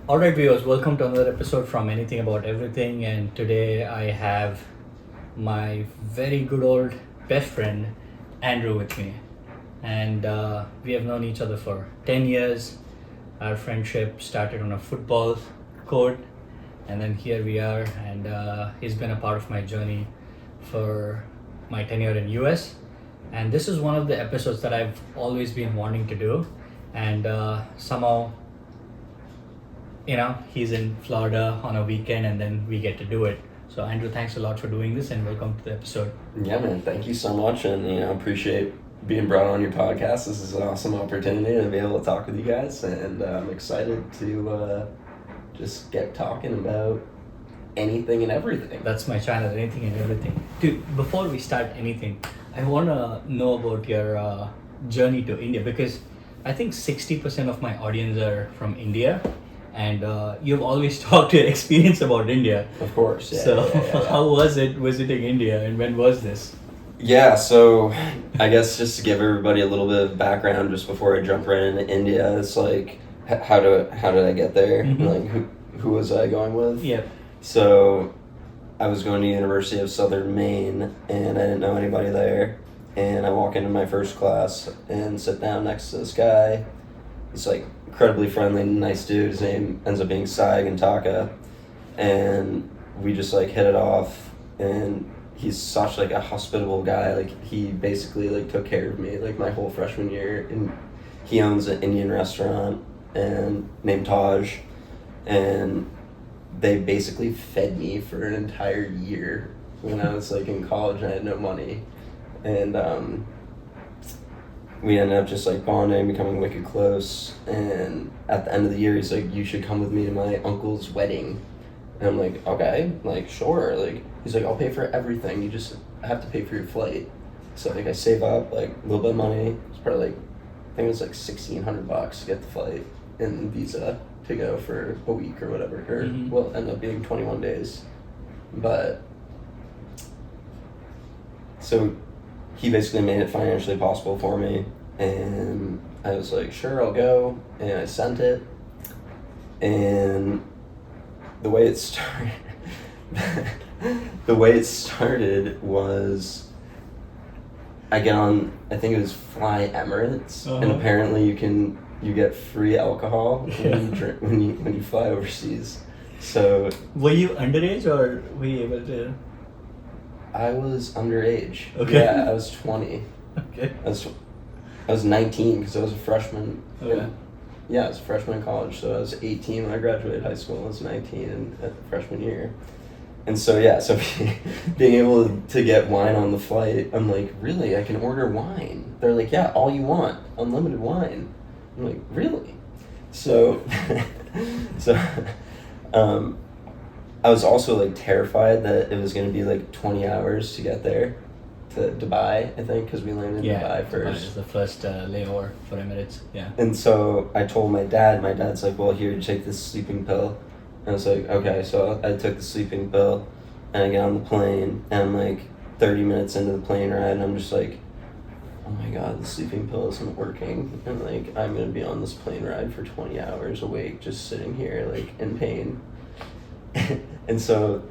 Alright, viewers, welcome to another episode from Anything About Everything. And today I have my very good old best friend, Andrew, with me. And we have known each other for 10 years. Our friendship started on a football court, and then here we are. And he's been a part of my journey for my tenure in US. And this is one of the episodes that I've always been wanting to do. And somehow he's in Florida on a weekend and then we get to do it. So Andrew, thanks a lot for doing this and welcome to the episode. Yeah, man. Thank you so much, and appreciate being brought on your podcast. This is an awesome opportunity to be able to talk with you guys, and I'm excited to just get talking about anything and everything. That's my channel, Anything and Everything. Dude, before we start anything, I want to know about your journey to India, because I think 60% of my audience are from India. And you've always talked your experience about India. Of course, yeah. So yeah. how was it visiting India, and when was this? Yeah, so I guess just to give everybody a little bit of background just before I jump right into India, it's like how did I get there? Mm-hmm. Like who was I going with? Yeah. So I was going to University of Southern Maine, and I didn't know anybody there. And I walk into my first class and sit down next to this guy. He's like incredibly friendly, nice dude. His name ends up being Sai Gantaka, and we just like hit it off. And he's such like a hospitable guy. Like he basically like took care of me like my whole freshman year. And he owns an Indian restaurant and named Taj, and they basically fed me for an entire year when I was like in college and I had no money. And we ended up just like bonding, becoming wicked close. And at the end of the year, he's like, "You should come with me to my uncle's wedding." And I'm like, "Okay, like sure." Like he's like, "I'll pay for everything. You just have to pay for your flight." So like I save up like a little bit of money. It's probably like I think it was like $1,600 to get the flight and visa to go for a week or whatever. Or well, end up being 21 days. But so he basically made it financially possible for me, and I was like, sure, I'll go, and I sent it, and the way it started, was I get on, I think it was Fly Emirates, and apparently you get free alcohol when you drink, when you fly overseas. So were you underage, or were you able to? I was underage. Okay. Yeah, I was 20. Okay. I was 19 because I was a freshman. Okay. Yeah, I was a freshman in college, so I was 18 when I graduated high school. I was 19 at the freshman year. And so, yeah, so being able to get wine on the flight, I'm like, really? I can order wine? They're like, yeah, all you want, unlimited wine. I'm like, really? So, I was also like terrified that it was going to be like 20 hours to get there to Dubai, I think, because we landed in Dubai first. Dubai is the first layover for Emirates. Yeah. And so I told my dad. My dad's like, "Well, here, take this sleeping pill." And I was like, "Okay." So I took the sleeping pill, and I get on the plane, and I'm like 30 minutes into the plane ride, and I'm just like, "Oh my God, the sleeping pill isn't working," and like I'm gonna be on this plane ride for 20 hours awake, just sitting here like in pain. And so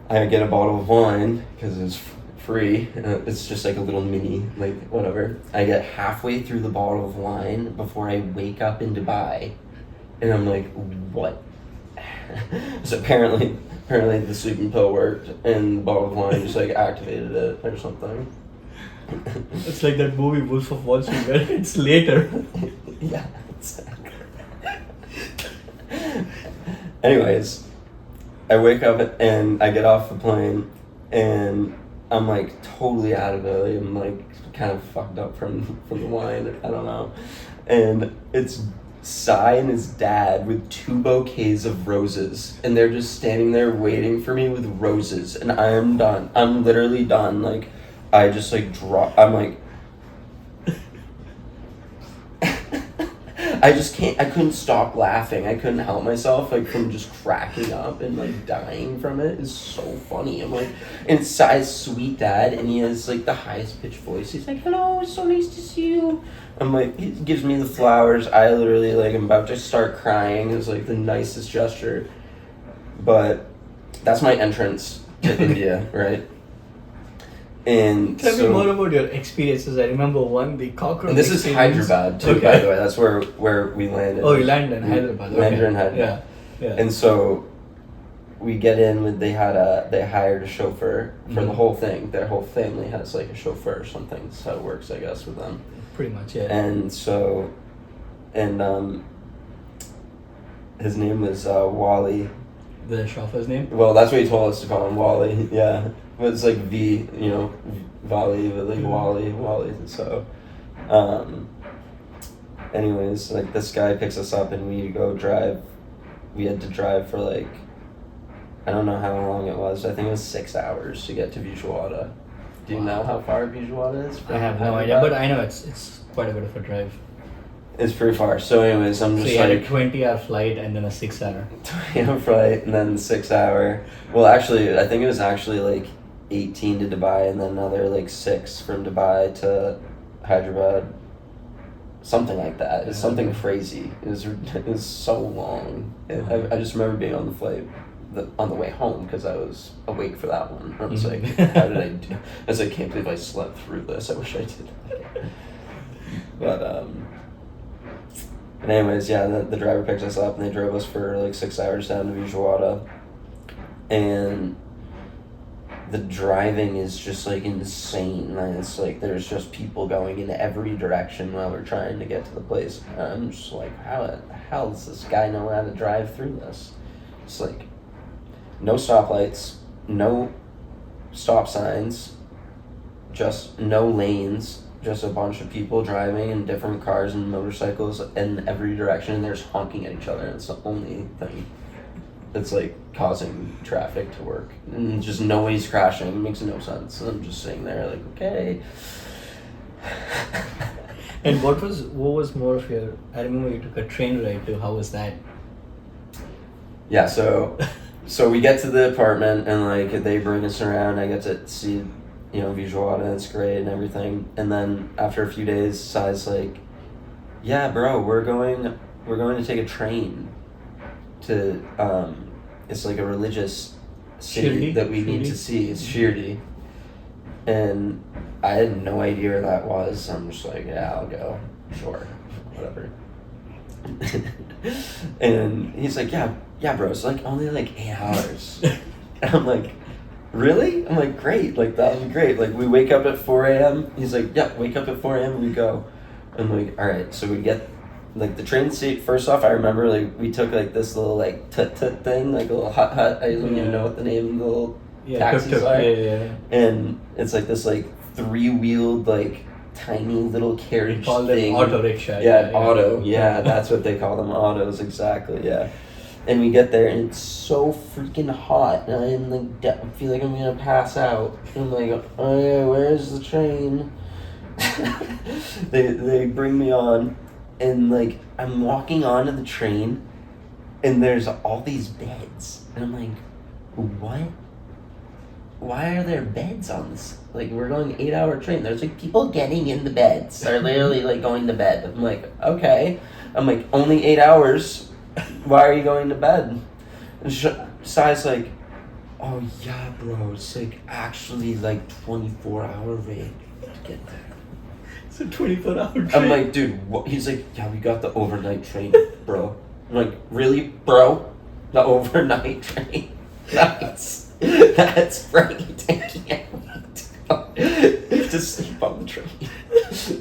I get a bottle of wine because it's free. It's just like a little mini, like whatever. I get halfway through the bottle of wine before I wake up in Dubai, and I'm like, what? So apparently the sleeping pill worked, and the bottle of wine just like activated it or something. It's like that movie Wolf of Wall Street where it's later. Yeah, exactly. Anyways, I wake up and I get off the plane, and I'm like totally out of it. I'm like kind of fucked up from the wine. I don't know. And it's Sai and his dad with 2 bouquets of roses, and they're just standing there waiting for me with roses, and I am done. I'm literally done. Like I just like drop. I'm like I just can't. I couldn't stop laughing. I couldn't help myself, like, from just cracking up and like dying from it. It's so funny. I'm like, and it's Sai's sweet dad, and he has like the highest pitched voice. He's like, "Hello, it's so nice to see you." I'm like, he gives me the flowers. I literally like am about to start crying. It was like the nicest gesture, but that's my entrance to India, right? And Tell me more about your experiences. I remember one, the cockroach. And this is Hyderabad too, by the way. That's where we landed. Oh, you landed in Hyderabad. Landed in Hyderabad. Yeah. And so we get in with they hired a chauffeur for the whole thing. Their whole family has like a chauffeur or something. That's how it works, I guess, with them. Pretty much, yeah. And so, his name was Wally. The chauffeur's name? Well, that's what he told us to call him, Wally. Yeah. But it's like V, Wally, but like Wally. So, anyways, like this guy picks us up and we go drive. We had to drive for like, I don't know how long it was. I think it was 6 hours to get to Vijayawada. Do you know how far Vijayawada is? I have no idea, but I know it's quite a bit of a drive. It's pretty far. So anyways, I'm just so you like... had a 20-hour flight and then a 6-hour. 20-hour flight and then 6-hour. Well, actually, I think it was actually like 18 to Dubai and then another like 6 from Dubai to Hyderabad. Something like that. It's something crazy. It was so long. I just remember being on the flight on the way home because I was awake for that one. I was like, how did I do? I was like, I can't believe I slept through this. I wish I did. But anyways, yeah, the driver picked us up and they drove us for like 6 hours down to Vijayawada. And the driving is just like insane. And it's like there's just people going in every direction while we're trying to get to the place. And I'm just like, how the hell does this guy know how to drive through this? It's like no stoplights, no stop signs, just no lanes, just a bunch of people driving in different cars and motorcycles in every direction, and they're just honking at each other. It's the only thing that's like causing traffic to work, and just nobody's crashing. It makes no sense. And I'm just sitting there like, okay. And what was more of your? I remember you took a train ride too. How was that? Yeah, so we get to the apartment and like they bring us around. I get to see, Vijayawada. It's great and everything. And then after a few days, Sai's like, "Yeah, bro, we're going to take a train to it's like a religious city that we need to see. It's Shirdi." And I had no idea where that was. I'm just like, yeah, I'll go. Sure, whatever. And he's like, yeah, bro, it's like only like 8 hours. And I'm like, really? I'm like, great, like that would be great. Like we wake up at 4 a.m. He's like, yeah, wake up at 4 a.m. and we go. I'm like, all right, so we get like the train seat. First off, I remember like we took like this little like tut thing, like a little hut. I don't even know what the name of the little taxis are. Yeah. And it's like this like 3-wheeled like tiny little carriage call thing. Them auto rickshaw. Yeah, auto. Yeah, that's what they call them, autos, exactly. Yeah. And we get there and it's so freaking hot, and I'm like, I feel like I'm gonna pass out. And I'm like, oh yeah, where's the train? They bring me on, and like I'm walking onto the train, and there's all these beds, and I'm like, what? Why are there beds on this? Like, we're going 8-hour train. There's like people getting in the beds. They're literally like going to bed. I'm like, okay. I'm like, only 8 hours. Why are you going to bed? And Sai's like, oh yeah, bro. It's like actually like 24-hour rate to get there. It's a 24-hour train. I'm like, dude, what? He's like, yeah, we got the overnight train, bro. I'm like, really, bro? The overnight train? That's right. I can't wait to sleep on the train.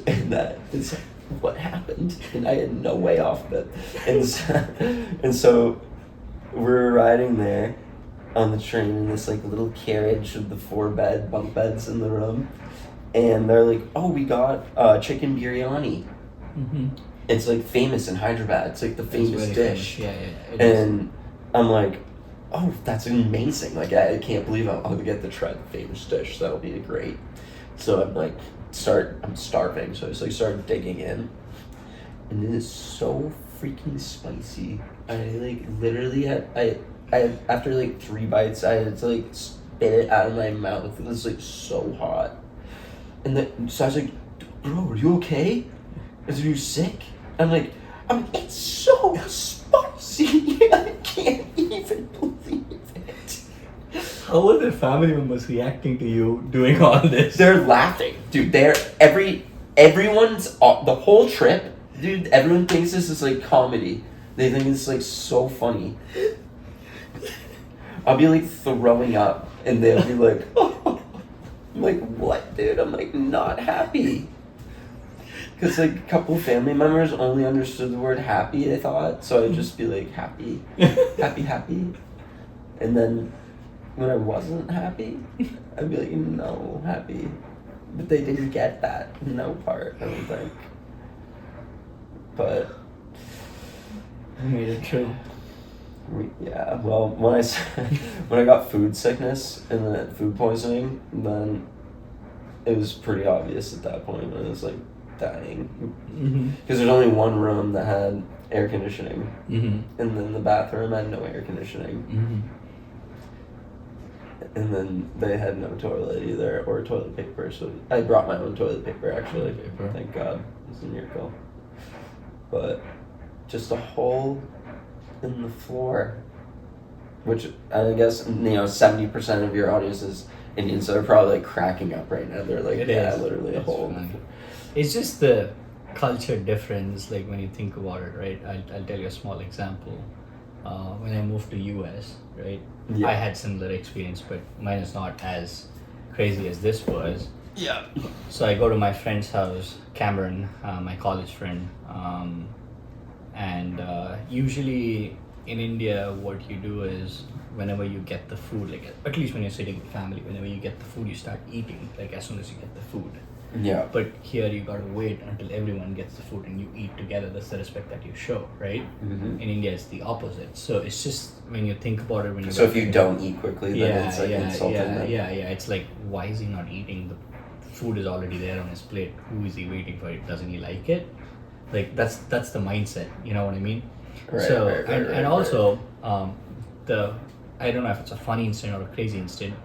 And that is what happened. And I had no way off of it. And so we're riding there on the train in this like little carriage with the 4 bunk beds in the room. And they're like, oh, we got chicken biryani. Mm-hmm. It's like famous in Hyderabad. It's like the famous dish. Famous. Yeah. And I'm like, oh, that's amazing. Like, I can't believe I'll get to try the famous dish. That'll be great. So I'm like, I'm starving. So I just like started digging in. and it is so freaking spicy. I like literally I after like 3 bites I had to like spit it out of my mouth. It was like so hot, and then so I was like, bro, are you okay? Is you sick? It's so spicy. I can't even believe it. How were the family members reacting to you doing all this? They're laughing, dude. Everyone's the whole trip, dude. Everyone thinks this is like comedy. They think it's like so funny. I'll be like throwing up, and they'll be like, I'm like, what, dude? I'm like not happy. Because like a couple family members only understood the word happy, I thought. So I'd just be like, happy, happy. And then when I wasn't happy, I'd be like, no, happy. But they didn't get that, no part, I don't think. But I made it true. yeah, well, when I got food sickness and then food poisoning, then it was pretty obvious at that point when I was like dying. Because there's only one room that had air conditioning, and then the bathroom had no air conditioning. And then they had no toilet either, or toilet paper, so I brought my own toilet paper actually. Thank God. It was a miracle. But just a hole in the floor, which I guess 70% of your audience is Indian, so they're probably like cracking up right now. They're like, literally a hole. It's just the culture difference, like when you think about it, right? I'll tell you a small example. When I moved to US, right? Yeah. I had similar experience, but mine is not as crazy as this was. Yeah. So I go to my friend's house, Cameron, my college friend, and usually in India, what you do is whenever you get the food, like at least when you're sitting with family, whenever you get the food, you start eating like as soon as you get the food. Yeah. But here you gotta wait until everyone gets the food and you eat together. That's the respect that you show, right? In India, it's the opposite. So it's just when you think about it, when you so if you don't eat quickly, then it's like insulting. Yeah. It's like, why is he not eating? The food is already there on his plate. Who is he waiting for? It doesn't he like it? Like that's the mindset. You know what I mean? Right. So right. also I don't know if it's a funny incident or a crazy incident.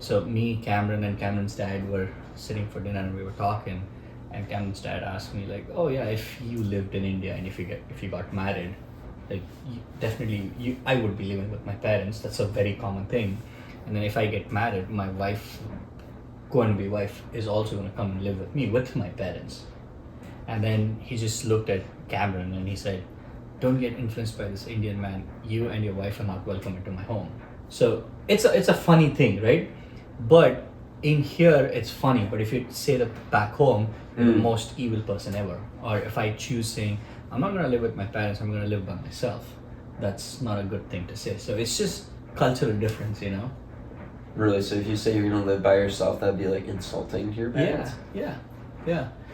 So me, Cameron, and Cameron's dad were sitting for dinner and we were talking, and Cameron's dad asked me like, oh yeah, if you lived in India and if you got married, like I would be living with my parents. That's a very common thing. And then if I get married, my wife, going to be wife, is also going to come and live with me with my parents. And then he just looked at Cameron and he said, don't get influenced by this Indian man. You and your wife are not welcome into my home. So it's a funny thing, right? But in here it's funny, but if you say that back home, you're the most evil person ever. Or if I choose saying, I'm not going to live with my parents, I'm going to live by myself, that's not a good thing to say. So it's just cultural difference, you know? Really? So if you say you're going to live by yourself, that'd be like insulting to your parents? Yeah.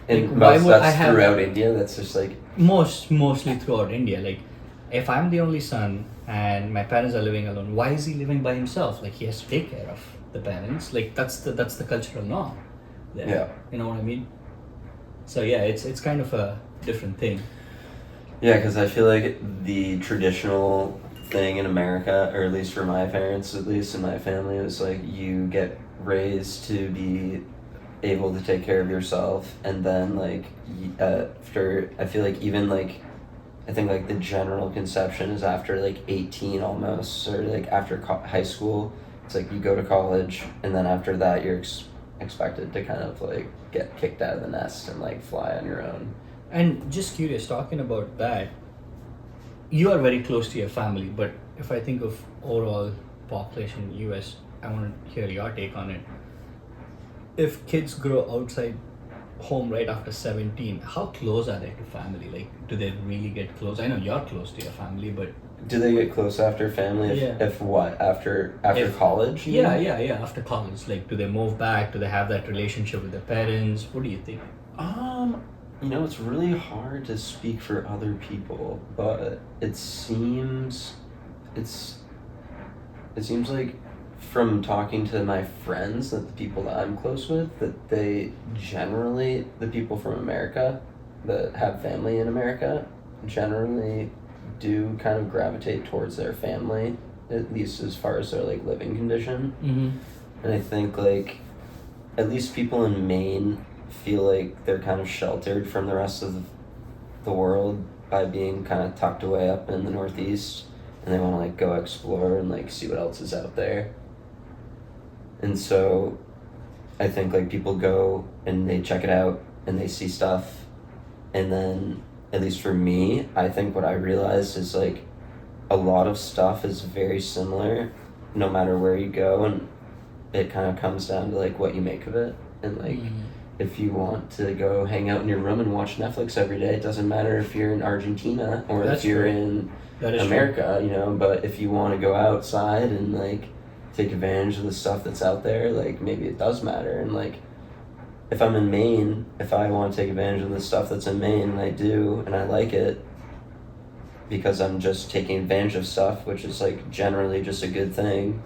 And like, that's throughout India? That's just like... Mostly throughout India. Like, if I'm the only son and my parents are living alone, why is he living by himself? Like, he has to take care of the parents. Like, that's the cultural norm there. Yeah. You know what I mean? So yeah, it's kind of a different thing. Yeah, because I feel like the traditional thing in America, or at least for my parents, at least in my family, is like you get raised to be able to take care of yourself, and then like after, I feel like even like, I think like the general conception is after like 18 almost, or like after high school, it's like you go to college, and then after that you're expected to kind of like get kicked out of the nest and like fly on your own. And just curious, talking about that, you are very close to your family, but if I think of overall population in the US, I want to hear your take on it. If kids grow outside home right after 17, how close are they to family? Like, do they really get close? I know you're close to your family, but... Do they get close after family? If what? After college? Yeah, after college. Like, do they move back? Do they have that relationship with their parents? What do you think? It's really hard to speak for other people, but it seems like from talking to my friends, that the people that I'm close with, that they generally, the people from America, that have family in America generally do kind of gravitate towards their family, at least as far as their like living condition. Mm-hmm. And I think like at least people in Maine feel like they're kind of sheltered from the rest of the world by being kind of tucked away up in the Northeast, and they want to like go explore and like see what else is out there. And so I think like people go and they check it out and they see stuff, and then at least for me, I think what I realized is like a lot of stuff is very similar no matter where you go, and it kind of comes down to like what you make of it. And like if you want to go hang out in your room and watch Netflix every day, it doesn't matter if you're in Argentina or That's if you're true. in That is America, you know. But if you want to go outside and like take advantage of the stuff that's out there, like maybe it does matter. And like if I'm in Maine, if I want to take advantage of the stuff that's in Maine, and I do, and I like it because I'm just taking advantage of stuff, which is like generally just a good thing,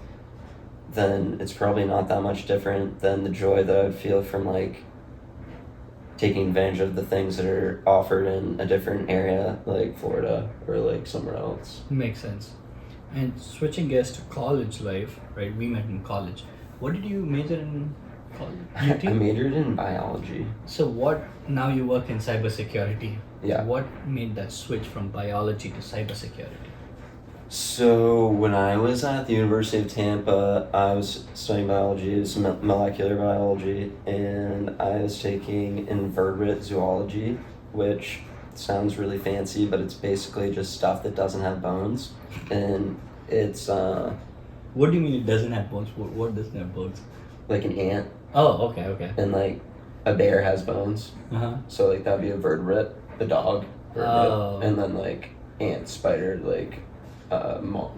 then it's probably not that much different than the joy that I would feel from like taking advantage of the things that are offered in a different area like Florida or like somewhere else. Makes sense. And switching gears to college life, right? We met in college. What did you major in college? I majored in biology. So what, now you work in cybersecurity. Yeah. What made that switch from biology to cybersecurity? So when I was at the University of Tampa, I was studying biology, it was molecular biology, and I was taking invertebrate zoology, which sounds really fancy, but it's basically just stuff that doesn't have bones. And it's What do you mean it doesn't have bones? What doesn't have bones? like an ant, Oh, okay. and like a bear has bones. Uh-huh. So like that'd be a vertebrate, a dog, vertebrate, Oh. and then like ant, spider, like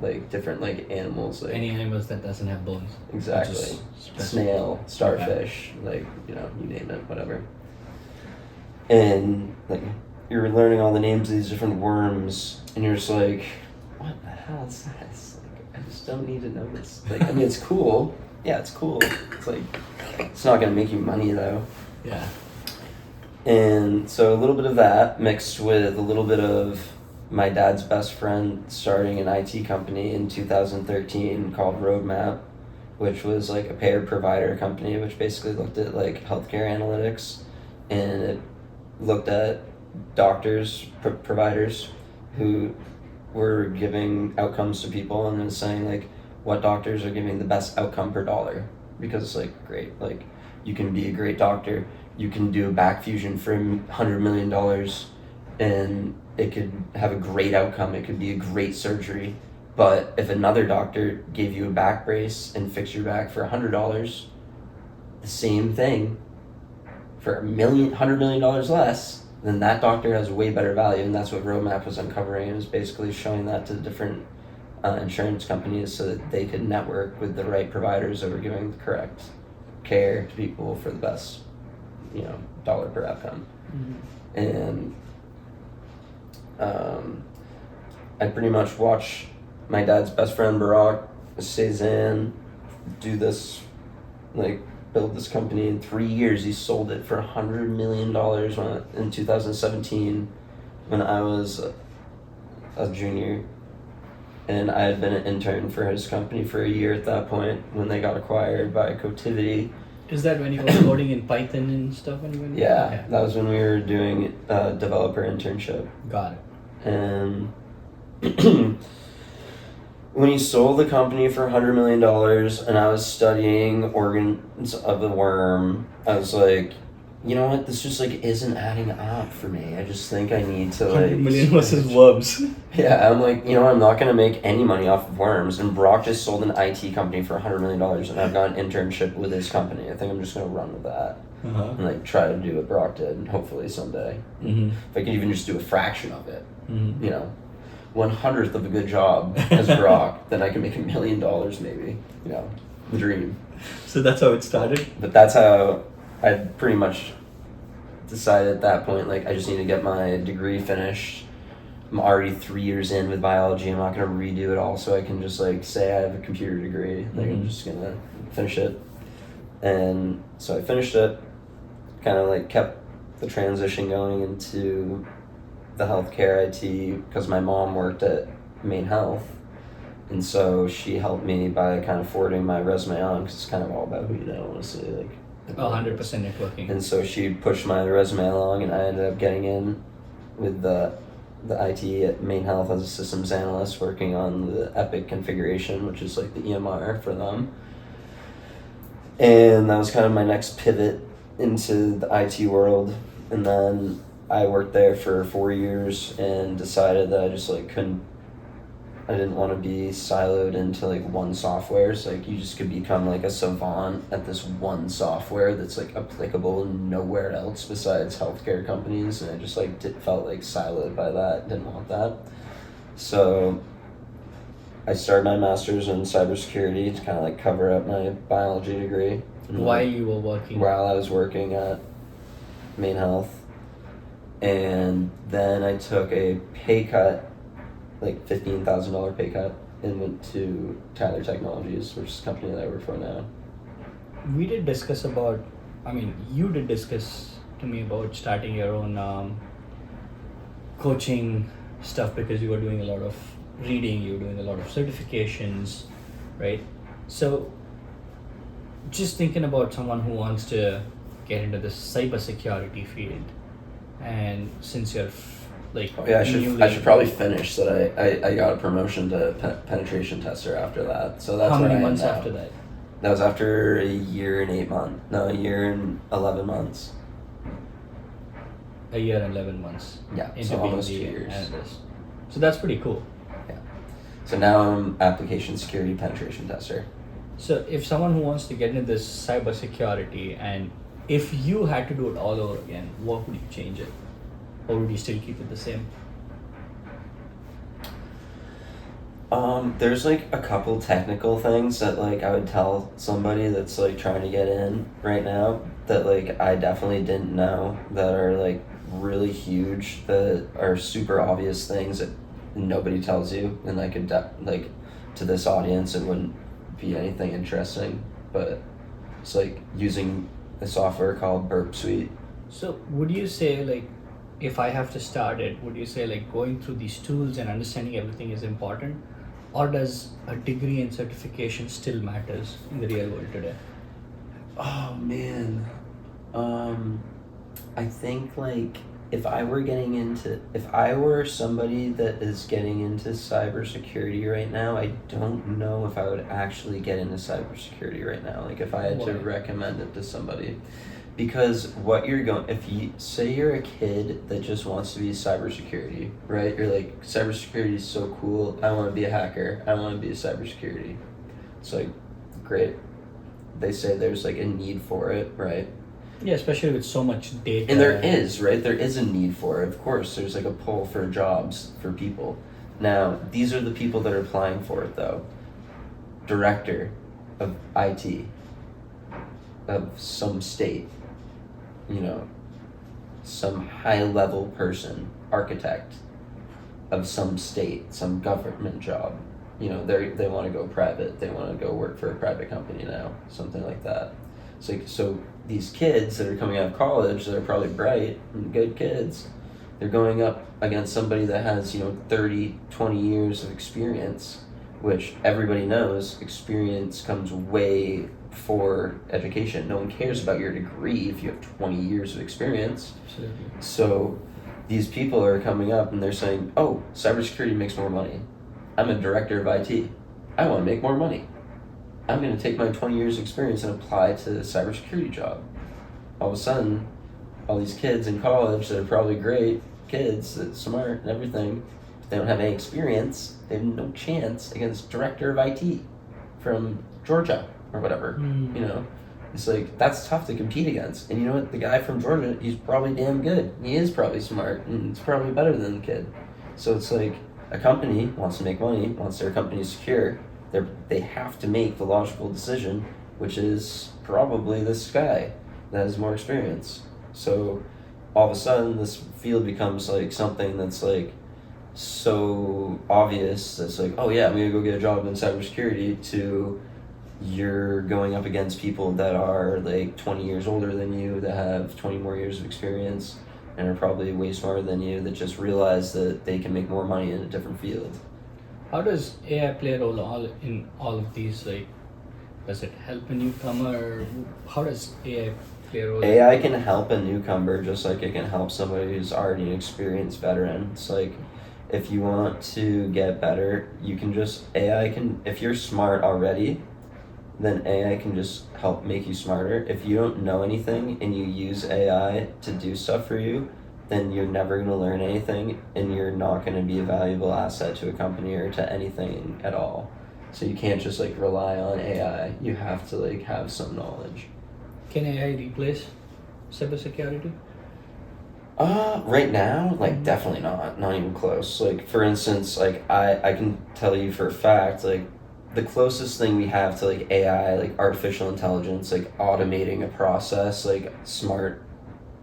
like different like animals, like Any animals that doesn't have bones. exactly, Just special. snail, starfish, like you know, you name it, whatever. And like you're learning all the names of these different worms, and you're just like, what the hell is that? It's like, I just don't need to know this. Like, I mean, it's cool. Yeah, it's cool. It's like, it's not gonna make you money though. Yeah. And so a little bit of that mixed with a little bit of my dad's best friend starting an IT company in 2013 called Roadmap, which was like a payer provider company, which basically looked at like healthcare analytics, and it looked at doctors, providers who were giving outcomes to people, and then saying like what doctors are giving the best outcome per dollar, because like great, like you can be a great doctor, you can do a back fusion for $100 million and it could have a great outcome, it could be a great surgery. But if another doctor gave you a back brace and fixed your back for $100, the same thing for $100 million less, then that doctor has way better value. And that's what Roadmap was uncovering. It was basically showing that to different insurance companies so that they could network with the right providers that were giving the correct care to people for the best, you know, dollar per outcome. Mm-hmm. And I pretty much watched my dad's best friend Barack Cezanne do this, like build this company in 3 years. He sold it for $100 million in 2017 when I was a junior, and I had been an intern for his company for a year at that point when they got acquired by Cotivity. Is that when you were coding in Python and stuff? Yeah, Okay. that was when we were doing a developer internship. Got it. And when he sold the company for $100 million and I was studying organs of the worm, I was like, you know what, this just like isn't adding up for me. I just think I need to like 100 million versus worms. Yeah, I'm like, you know, I'm not gonna make any money off of worms, and Brock just sold an IT company for $100 million and I've got an internship with his company. I think I'm just gonna run with that. Uh-huh. And like try to do what Brock did, and hopefully someday. Mm-hmm. If I could even just do a fraction of it, Mm-hmm. you know, 1/100th of a good job as Brock, then I can make $1 million maybe, you know, the dream. So that's how it started? But that's how I pretty much decided at that point, like I just need to get my degree finished. I'm already 3 years in with biology. I'm not gonna redo it all, so I can just like say I have a computer degree. Like I'm just gonna finish it. And so I finished it, kind of like kept the transition going into the healthcare IT because my mom worked at Maine Health, and so she helped me by kind of forwarding my resume on because it's kind of all about who you know, honestly, like. 100% networking. And so she pushed my resume along, and I ended up getting in with the IT at Maine Health as a systems analyst, working on the Epic configuration, which is like the EMR for them. And that was kind of my next pivot into the IT world. And then I worked there for 4 years and decided that I just like I didn't want to be siloed into like one software. So like you just could become like a savant at this one software that's like applicable nowhere else besides healthcare companies. And I just like felt like siloed by that. Didn't want that. So I started my master's in cybersecurity to kind of like cover up my biology degree. While you were working? While I was working at Maine Health. And then I took a pay cut, like $15,000 pay cut, and went to Tyler Technologies, which is a company that I work for now. We did discuss about, you did discuss to me about starting your own coaching stuff because you were doing a lot of reading, you were doing a lot of certifications, right? So just thinking about someone who wants to get into the cybersecurity field, and since you're like, I should probably finish that. I got a promotion to penetration tester after that. So that's how many where I am months now. after that? That was after a year and 11 months. A year and 11 months. Yeah, into so being almost the 2 years. analyst. So that's pretty cool. Yeah. So now I'm application security penetration tester. So if someone who wants to get into this cybersecurity, and if you had to do it all over again, what would you change it? Or would you still keep it the same? There's like a couple technical things that like I would tell somebody that's like trying to get in right now that like I definitely didn't know, that are like really huge, that are super obvious things that nobody tells you, and I could like to this audience it wouldn't be anything interesting, but it's like using a software called Burp Suite. So would you say, like, if I have to start it, would you say like going through these tools and understanding everything is important, or does a degree and certification still matters in the real world today? Oh man, I think like if I were somebody that is getting into cybersecurity right now, I don't know if I would actually get into cybersecurity right now. Like if I had to recommend it to somebody. Because if you say you're a kid that just wants to be cybersecurity, right? You're like, cybersecurity is so cool. I want to be a hacker. I want to be a cybersecurity. It's like, great. They say there's like a need for it, right? Yeah, especially with so much data. And there is, right? There is a need for it. Of course, there's like a pull for jobs for people. Now, these are the people that are applying for it, though. Director of IT of some state. Some high-level person, architect of some state, some government job. They want to go private. They want to go work for a private company now, something like that. So these kids that are coming out of college, that are probably bright and good kids, they're going up against somebody that has 30, 20 years of experience, which everybody knows experience comes way before education. No one cares about your degree if you have 20 years of experience. Absolutely. So these people are coming up and they're saying, oh, cybersecurity makes more money. I'm a director of IT. I want to make more money. I'm going to take my 20 years experience and apply to a cybersecurity job. All of a sudden, all these kids in college that are probably great kids, that's smart and everything, but they don't have any experience. They have no chance against director of IT from Georgia or whatever. It's like, that's tough to compete against. And you know what? The guy from Georgia, he's probably damn good. He is probably smart, and it's probably better than the kid. So it's like, a company wants to make money, wants their company secure. They have to make the logical decision, which is probably this guy that has more experience. So all of a sudden, this field becomes like something that's like so obvious. That's like, oh yeah, I'm gonna go get a job in cybersecurity, to you're going up against people that are like 20 years older than you, that have 20 more years of experience, and are probably way smarter than you, that just realize that they can make more money in a different field. How does AI play a role in all of these? Like, does it help a newcomer? How does AI play a role? AI can help a newcomer just like it can help somebody who's already an experienced veteran. It's like, if you want to get better, you can just, AI can, if you're smart already, then AI can just help make you smarter. If you don't know anything and you use AI to do stuff for you, then you're never going to learn anything, and you're not going to be a valuable asset to a company or to anything at all. So you can't just like rely on AI. You have to like have some knowledge. Can AI replace cybersecurity? Right now, like definitely not even close. Like for instance, like I can tell you for a fact, like the closest thing we have to like AI, like artificial intelligence, like automating a process, like smart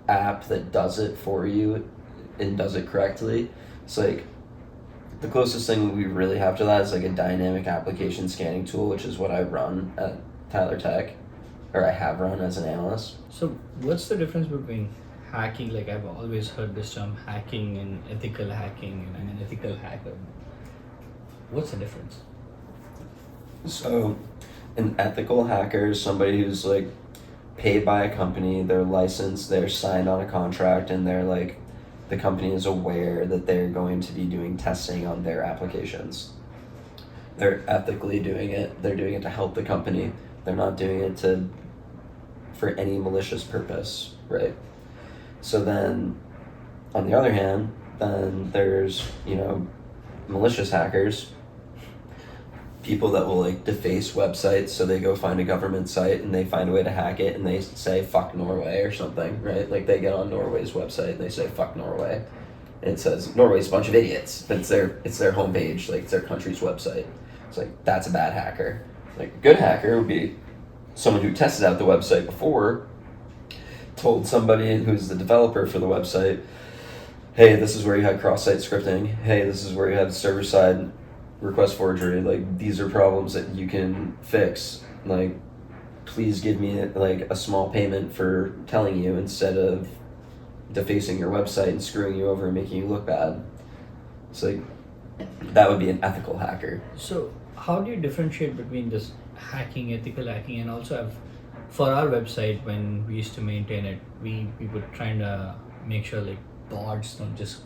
app that does it for you and does it correctly. It's like the closest thing we really have to that is like a dynamic application scanning tool, which is what I run at Tyler Tech, or I have run as an analyst. So, what's the difference between hacking? Like, I've always heard this term hacking and ethical hacking, and I'm an ethical hacker. What's the difference? So, an ethical hacker is somebody who's like paid by a company, they're licensed, they're signed on a contract, and they're like, the company is aware that they're going to be doing testing on their applications. They're ethically doing it, they're doing it to help the company, they're not doing it for any malicious purpose, right? So then, on the other hand, then there's, malicious hackers, people that will like deface websites. So they go find a government site and they find a way to hack it, and they say fuck Norway or something, right? Like they get on Norway's website and they say fuck Norway, and it says Norway's a bunch of idiots, but it's their homepage, like it's their country's website. It's like, that's a bad hacker. Like a good hacker would be someone who tested out the website before, told somebody who's the developer for the website, hey, this is where you had cross-site scripting, hey, this is where you have server-side request forgery, like these are problems that you can fix, like please give me like a small payment for telling you, instead of defacing your website and screwing you over and making you look bad. It's like, that would be an ethical hacker. So, how do you differentiate between this hacking, ethical hacking, and also for our website, when we used to maintain it, we would try to make sure like bots don't just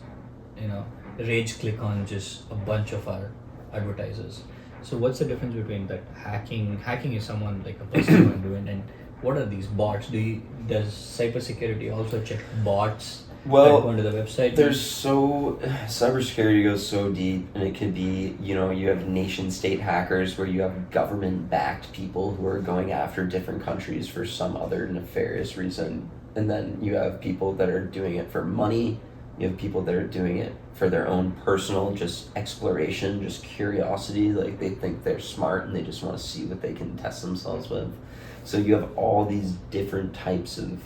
rage click on just a bunch of our advertisers. So what's the difference between that hacking is someone like a person going to it, and what are these bots? Does cybersecurity also check bots that go onto the website? Cybersecurity goes so deep, and it can be, you have nation state hackers where you have government backed people who are going after different countries for some other nefarious reason, and then you have people that are doing it for money. You have people that are doing it for their own personal just exploration, just curiosity, like they think they're smart and they just want to see what they can test themselves with. So you have all these different types of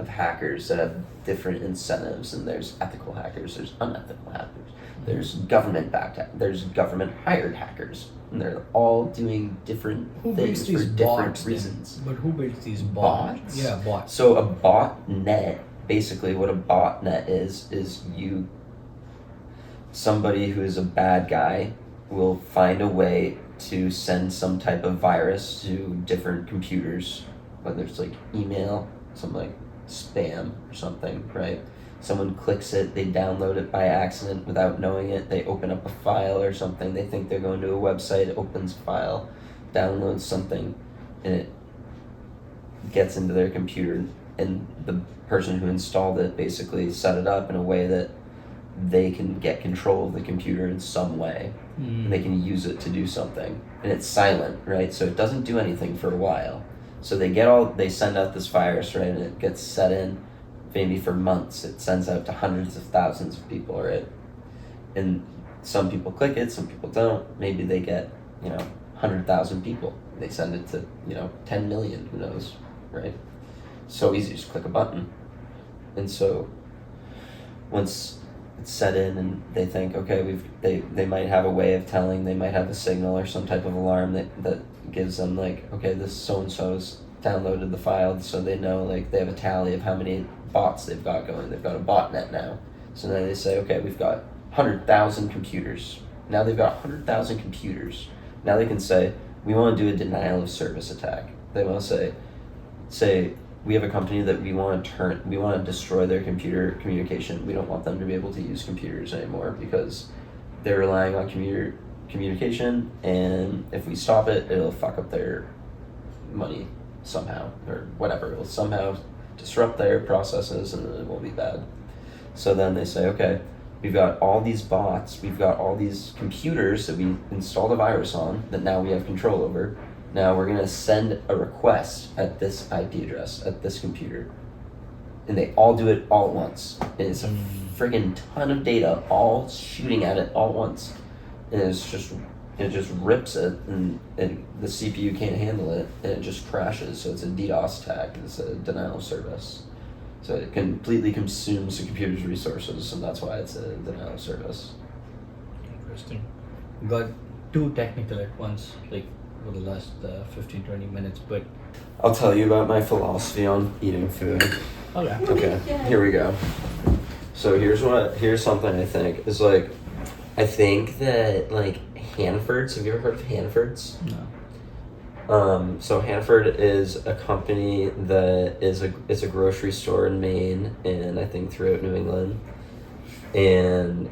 hackers that have different incentives, and there's ethical hackers, there's unethical hackers, there's there's government hired hackers, and they're all doing different things for different reasons. But who builds these bots? Yeah, bots. So a botnet, basically what a botnet is somebody who is a bad guy will find a way to send some type of virus to different computers, whether it's like email, some like spam or something, right? Someone clicks it, they download it by accident without knowing it, they open up a file or something, they think they're going to a website, it opens a file, downloads something, and it gets into their computer, and the person who installed it basically set it up in a way that they can get control of the computer in some way. And they can use it to do something, and it's silent, right? So it doesn't do anything for a while. So they send out this virus, right? And it gets set in maybe for months. It sends out to hundreds of thousands of people, right? And some people click it, some people don't. Maybe they get 100,000 people. They send it to 10 million, who knows, right? So easy, just click a button. And so once set in, and they think, okay, they might have a way of telling, they might have a signal or some type of alarm that gives them like, okay, this so and so's downloaded the file, so they know, like, they have a tally of how many bots they've got going. They've got a botnet now, so then they say, okay, we've got 100,000 computers. Now they've got 100,000 computers. Now they can say, we want to do a denial of service attack. They want to say we have a company that we want to destroy their computer communication. We don't want them to be able to use computers anymore because they're relying on communication, and if we stop it, it'll fuck up their money somehow, or whatever. It'll somehow disrupt their processes, and it will be bad. So then they say, okay, we've got all these bots, we've got all these computers that we installed a virus on that now we have control over. Now we're going to send a request at this IP address, at this computer. And they all do it all at once. And it's a friggin' ton of data all shooting at it all at once. And it just rips it, and the CPU can't handle it, and it just crashes. So it's a DDoS attack. It's a denial of service. So it completely consumes the computer's resources, and that's why it's a denial of service. Interesting. Got too technical at once, like for the last 15-20 minutes, but I'll tell you about my philosophy on eating food. Okay, here we go. So here's something I think is like, I think that like Hannaford's, have you ever heard of Hannaford's? no. So Hannaford is a company that it's a grocery store in Maine, and I think throughout New England. And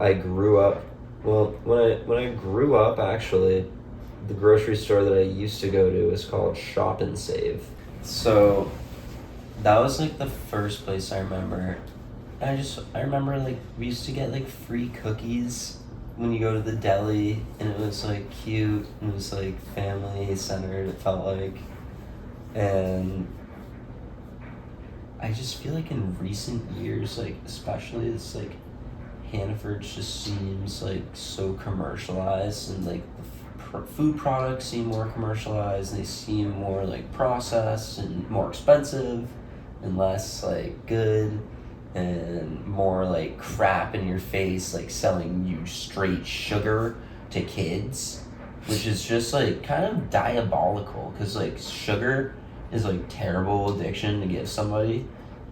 I grew up, when I grew up, actually, the grocery store that I used to go to is called Shop and Save. So that was like the first place I remember. I remember like we used to get like free cookies when you go to the deli, and it was like cute, and it was like family centered, it felt like. And I just feel like in recent years, like especially it's like Hannaford's just seems like so commercialized, and like the food products seem more commercialized, and they seem more like processed and more expensive and less like good, and more like crap in your face, like selling you straight sugar to kids, which is just like kind of diabolical, because like sugar is like terrible addiction to give somebody,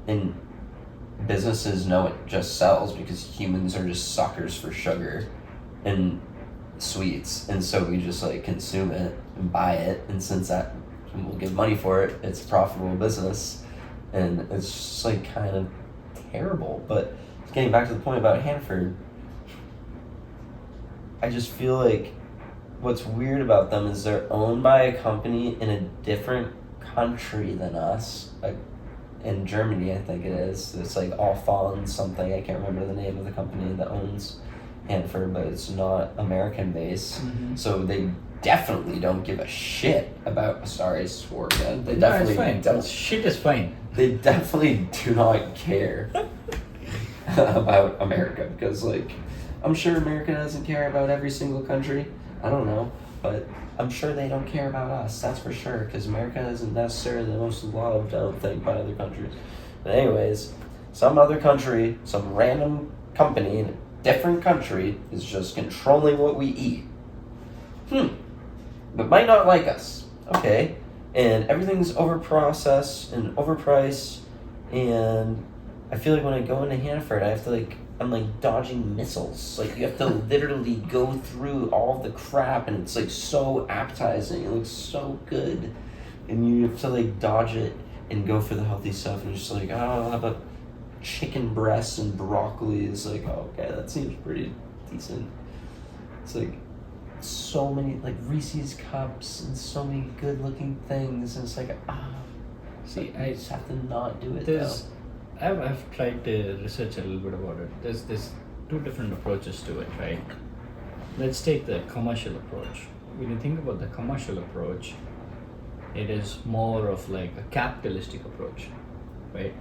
and businesses know it just sells because humans are just suckers for sugar and sweets, and so we just like consume it and buy it, and since that we'll give money for it, it's a profitable business, and it's just like kind of terrible. But getting back to the point about Hannaford, I just feel like what's weird about them is they're owned by a company in a different country than us, like in Germany, I think it is. It's like Alphon something, I can't remember the name of the company that owns Hannaford, but it's not American based. Mm-hmm. So they definitely don't give a shit about, sorry, I swore again. They No, definitely it's fine. don't. Shit is fine. They definitely do not care about America, because like I'm sure America doesn't care about every single country. I don't know, but I'm sure they don't care about us, that's for sure, because America isn't necessarily the most loved, I don't think, by other countries. But anyways, some other country, some random company in a different country is just controlling what we eat. But might not like us. Okay. And everything's overprocessed and overpriced, and I feel like when I go into Hannaford, I'm like dodging missiles. Like you have to literally go through all the crap, and it's like so appetizing. It looks so good, and you have to like dodge it and go for the healthy stuff. And you're just like, oh, I'll have a chicken breast and broccoli. It's like, oh, okay, that seems pretty decent. It's like so many like Reese's cups and so many good looking things, and it's like, see, I just have to not do it though. I've tried to research a little bit about it. There's two different approaches to it, right? Let's take the commercial approach. When you think about the commercial approach, it is more of like a capitalistic approach, right?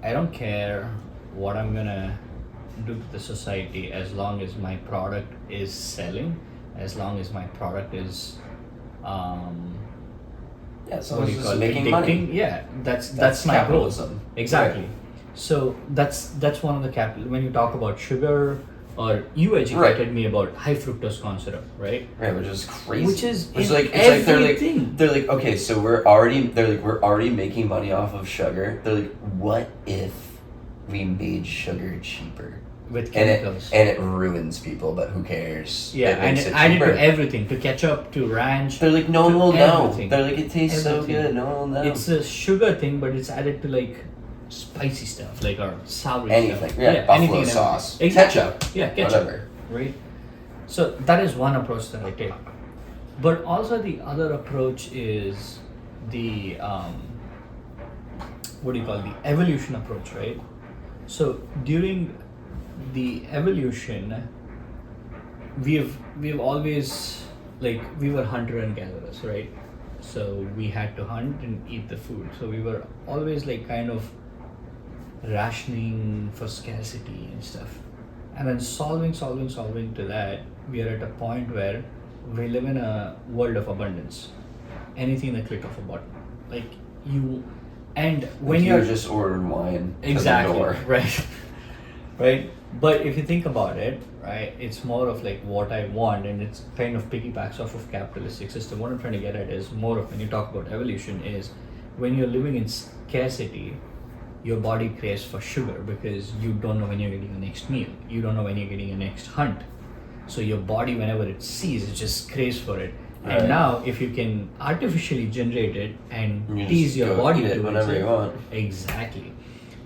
I don't care what I'm gonna do to the society as long as my product is selling, as long as my product is so it's just making money. Yeah, that's my goal. capitalism. Exactly. Right. So that's one of the capital when you talk about sugar, or you educated me about high fructose corn syrup, right? Right, which is crazy. Which is It's in like everything. they're like okay, so we're already making money off of sugar. They're like, what if we made sugar cheaper? With chemicals. And it ruins people, but who cares? Yeah, and makes it it added cheaper. to everything, to ketchup, to ranch. They're like, no one to will know. everything. They're like, it tastes so Everything. good. No one will know. It's a sugar thing, but it's added to like spicy stuff, like or sour anything. stuff. Yeah, buffalo anything and sauce, everything. Exactly. ketchup, Yeah, ketchup. whatever. Right. So that is one approach that I take, but also the other approach is the what do you call it? The evolution approach, right? So during the evolution, we've always, like, we were hunter and gatherers, right? So we had to hunt and eat the food. So we were always like kind of rationing for scarcity and stuff. And then solving to that, we are at a point where we live in a world of abundance. Anything in the click of a button. Like you, and when Like you're just ordering wine exactly to the door. right, right. But if you think about it, right, it's more of like what I want, and it's kind of piggybacks off of capitalistic system. What I'm trying to get at is more of when you talk about evolution is when you're living in scarcity, your body craves for sugar because you don't know when you're getting the next meal. You don't know when you're getting your next hunt. So your body, whenever it sees, it just craves for it. Right. And now, if you can artificially generate it and You tease just your go body eat it towards whenever it, you want. exactly.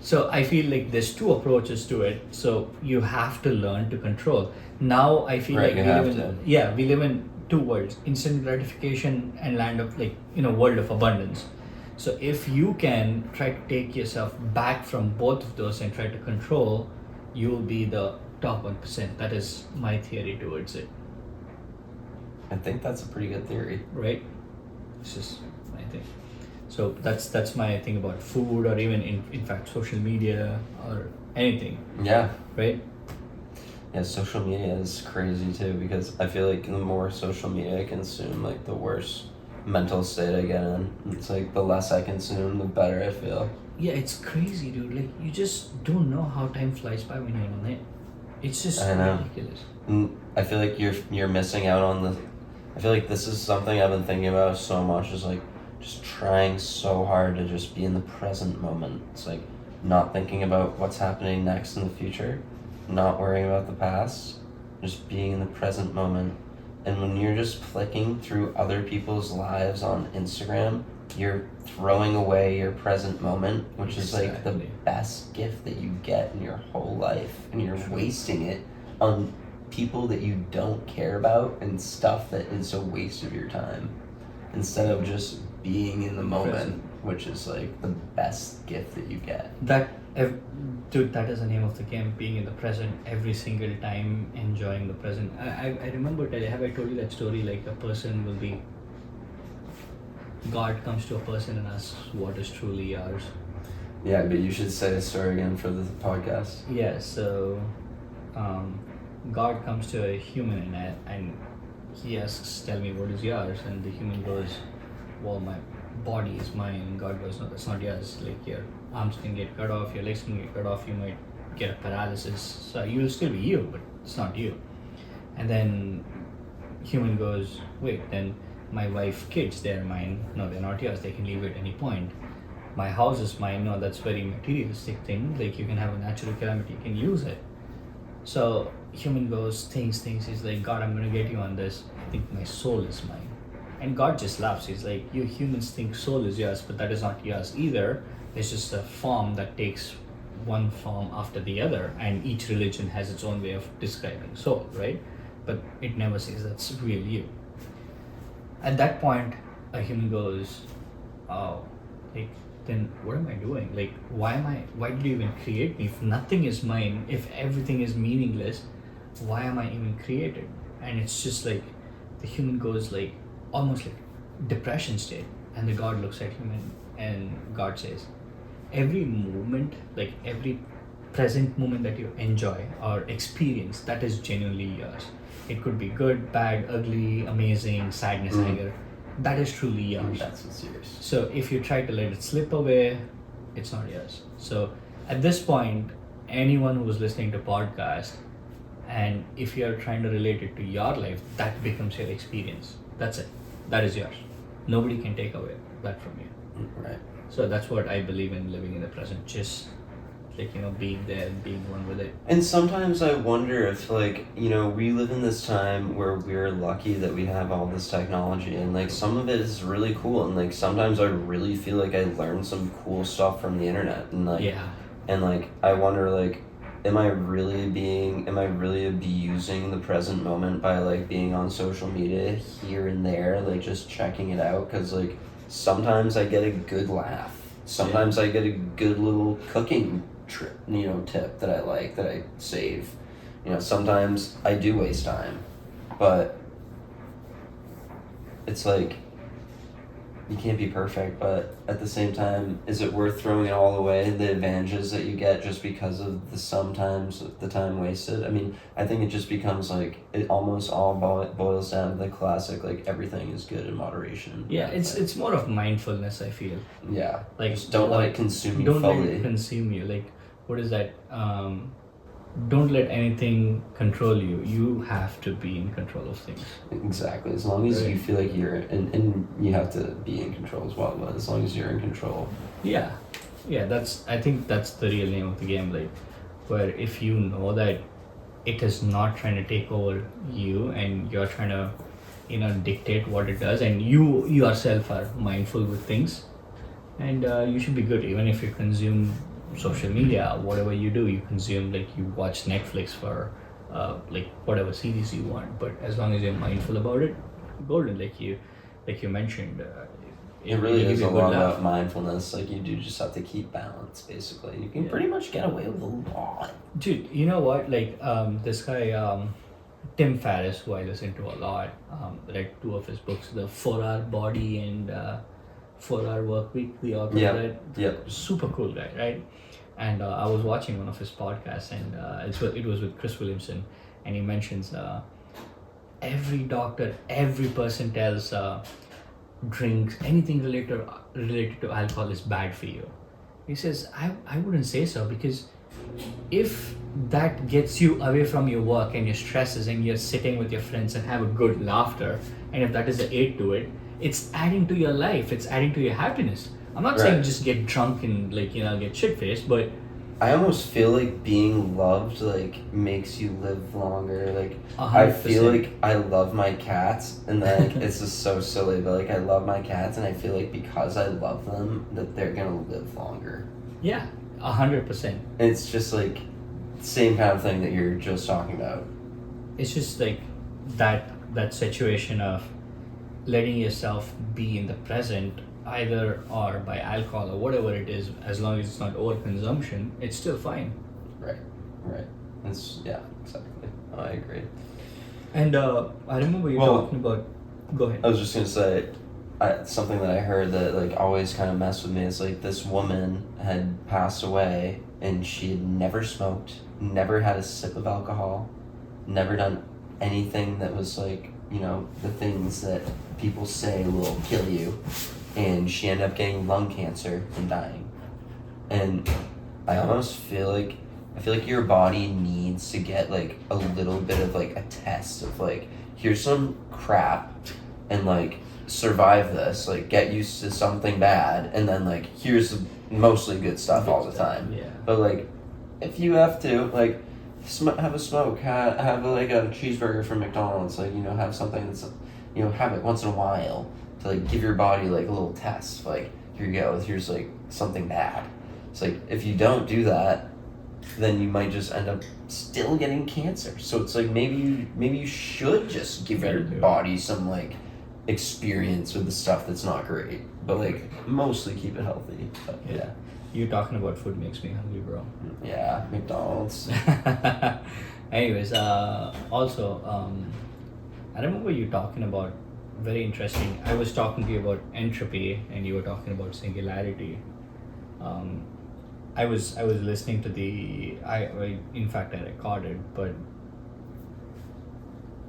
So I feel like there's two approaches to it. So you have to learn to control. Now I feel Right, like you we have live in we live in two worlds: instant gratification and land of like world of abundance. So if you can try to take yourself back from both of those and try to control, you will be the top 1%. That is my theory towards it, I think that's a pretty good theory. right? It's just my thing. So that's my thing about food, or even in fact social media or anything, Yeah. right? Yeah, social media is crazy too because I feel like the more social media I consume, like the worse mental state I get in. It's like the less I consume, the better I feel. Yeah, it's crazy, dude. Like you just don't know how time flies by when you're on it. It's just I know. ridiculous. I feel like you're missing out on the. I feel like this is something I've been thinking about so much. Is like just trying so hard to just be in the present moment. It's like not thinking about what's happening next in the future, not worrying about the past, just being in the present moment. And when you're just flicking through other people's lives on Instagram, you're throwing away your present moment, which is like the Exactly. best gift that you get in your whole life, and you're wasting it on people that you don't care about and stuff that is a waste of your time instead of just being in the moment, Present. which is like the best gift that you get. Dude, that is the name of the game. Being in the present every single time, enjoying the present. I remember. Have I told you that story? Like a person will be. God comes to a person and asks what is truly yours. Yeah, but you should say the story again for the podcast. Yeah. So, God comes to a human and he asks, "Tell me what is yours?" And the human goes, "Well, my body is mine." And God goes, "No, that's not yours. Like your arms can get cut off, your legs can get cut off, you might get a paralysis. So you'll still be you, but it's not you." And then human goes, "Wait, then my wife, kids, they're mine. No, they're not yours. They can leave at any point. My house is mine. No, that's very materialistic thing. Like you can have a natural calamity, you can lose it." So human goes, thinks. He's like, "God, I'm gonna get you on this. I think my soul is mine." And God just laughs. He's like, "You humans think soul is yours, but that is not yours either. It's just a form that takes one form after the other, and each religion has its own way of describing soul, right? But it never says that's real you." At that point, a human goes, "Oh, like then what am I doing? Like why did you even create me? If nothing is mine, if everything is meaningless, why am I even created?" And it's just like the human goes like almost like depression state, and the God looks at him and God says, "Every moment, like every present moment that you enjoy or experience, that is genuinely yours. It could be good, bad, ugly, amazing, sadness, anger. That is truly yours. That's what's yours. So if you try to let it slip away, it's not yours." So at this point, anyone who's listening to podcast, and if you're trying to relate it to your life, that becomes your experience. That's it. That is yours. Nobody can take away that from you. Right. So that's what I believe in, living in the present. Just being there and being one with it. And sometimes I wonder if, like, we live in this time where we're lucky that we have all this technology, and, like, some of it is really cool, and, like, sometimes I really feel like I learned some cool stuff from the internet, and, like, Yeah. and, like, I wonder, like, am I really abusing the present moment by, like, being on social media here and there, like, just checking it out, because, like, sometimes I get a good laugh, sometimes I get a good little cooking tip that I save. Sometimes I do waste time, but it's like, you can't be perfect, but at the same time, is it worth throwing it all away, the advantages that you get, just because of the time wasted? I mean, I think it just becomes like, it almost all boils down to the classic, like, everything is good in moderation. Yeah, it's more of mindfulness, I feel. Yeah. Like, just don't let it consume you fully. Don't let it consume you. Like, what is that? Don't let anything control you. You have to be in control of things. Exactly. As long as you feel like you're, and you have to be in control as well, but as long as you're in control. Yeah. I think that's the real name of the game. Like, where if you know that it is not trying to take over you, and you're trying to, dictate what it does, and you yourself are mindful with things, and you should be good. Even if you consume social media, whatever you do, you consume, like, you watch Netflix for like whatever series you want, but as long as you're mindful about it, golden. Like you mentioned, it really is a lot about mindfulness. Like, you do just have to keep balance, basically. You can pretty much get away with a lot. Dude, you know what, like, this guy, Tim Ferriss, who I listen to a lot, read 2 of his books, the 4-Hour Body and 4-Hour Work Week, the author of that. Yep. Super cool guy, right? And I was watching one of his podcasts, and it was with Chris Williamson, and he mentions every doctor, every person tells drinks, anything related to alcohol is bad for you. He says, I wouldn't say so, because if that gets you away from your work and your stresses, and you're sitting with your friends and have a good laughter, and if that is the aid to it, it's adding to your life, it's adding to your happiness. I'm not saying just get drunk and, like, get shit-faced, but I almost feel like being loved, like, makes you live longer. Like, 100%. I feel like I love my cats, and, like, it's just so silly, but, like, I love my cats, and I feel like because I love them, that they're gonna live longer. Yeah, 100%. It's just, like, same kind of thing that you're just talking about. It's just like that situation of letting yourself be in the present, either or by alcohol or whatever it is, as long as it's not overconsumption, it's still fine. Right. Exactly. Oh, I agree. And I remember you talking about. Go ahead. I was just gonna say, something that I heard that, like, always kind of messed with me is, like, this woman had passed away, and she had never smoked, never had a sip of alcohol, never done anything that was, like, the things that people say will kill you, and she ended up getting lung cancer and dying. And I almost feel like your body needs to get, like, a little bit of, like, a test of, like, here's some crap, and, like, survive this, like, get used to something bad, and then, like, here's the mostly good stuff all the time. Yeah. But, like, if you have to, like, have a smoke, have like a cheeseburger from McDonald's, like, have something that's, have it once in a while to, like, give your body, like, a little test, like, here you go, here's, like, something bad. It's like, if you don't do that, then you might just end up still getting cancer. So it's like, maybe you should just give your body some, like, experience with the stuff that's not great, but, like, mostly keep it healthy. But, yeah. You talking about food makes me hungry, bro. Yeah, McDonald's. Anyways, also, I remember you talking about, very interesting, I was talking to you about entropy, and you were talking about singularity. I was listening to I in fact I recorded, but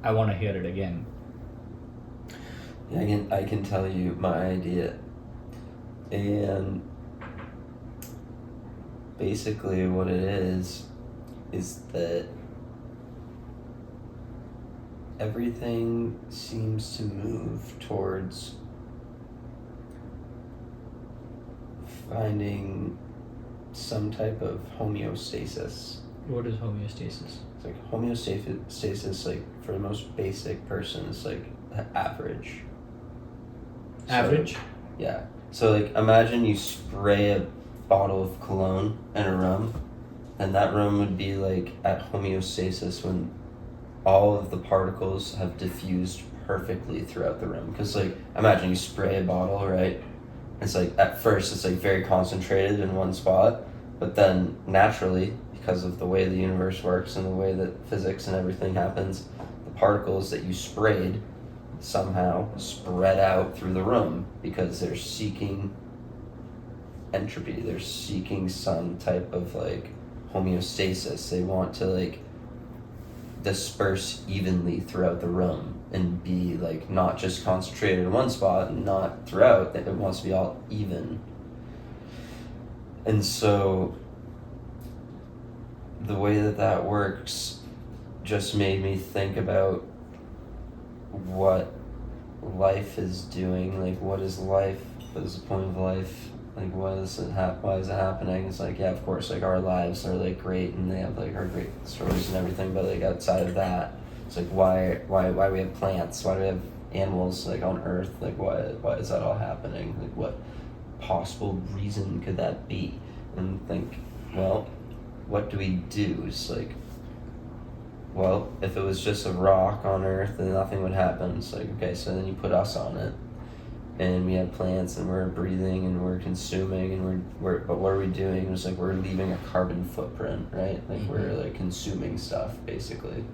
I want to hear it again. Yeah, I can tell you my idea, and basically what it is that everything seems to move towards finding some type of homeostasis. What is homeostasis? It's like homeostasis, like for the most basic person, is like average. Average? So, yeah. So like imagine you spray a bottle of cologne in a room, and that room would be like at homeostasis when all of the particles have diffused perfectly throughout the room. Because like imagine you spray a bottle, right? It's like at first it's like very concentrated in one spot, but then naturally, because of the way the universe works and the way that physics and everything happens, the particles that you sprayed somehow spread out through the room because they're seeking entropy. They're seeking some type of like homeostasis. They want to like disperse evenly throughout the room and be like not just concentrated in one spot and not throughout. It wants to be all even. And so the way that works just made me think about what life is doing. Like, what is life? What is the point of life? Like, why is it happening? It's like, yeah, of course, like our lives are like great and they have like our great stories and everything, but like outside of that, it's like why we have plants? Why do we have animals like on Earth? Like why is that all happening? Like what possible reason could that be? And think, well, what do we do? It's like, well, if it was just a rock on Earth, then nothing would happen. It's like, okay, so then you put us on it, and we have plants, and we're breathing, and we're consuming, and but what are we doing? It's like we're leaving a carbon footprint, right? Like we're like consuming stuff, basically.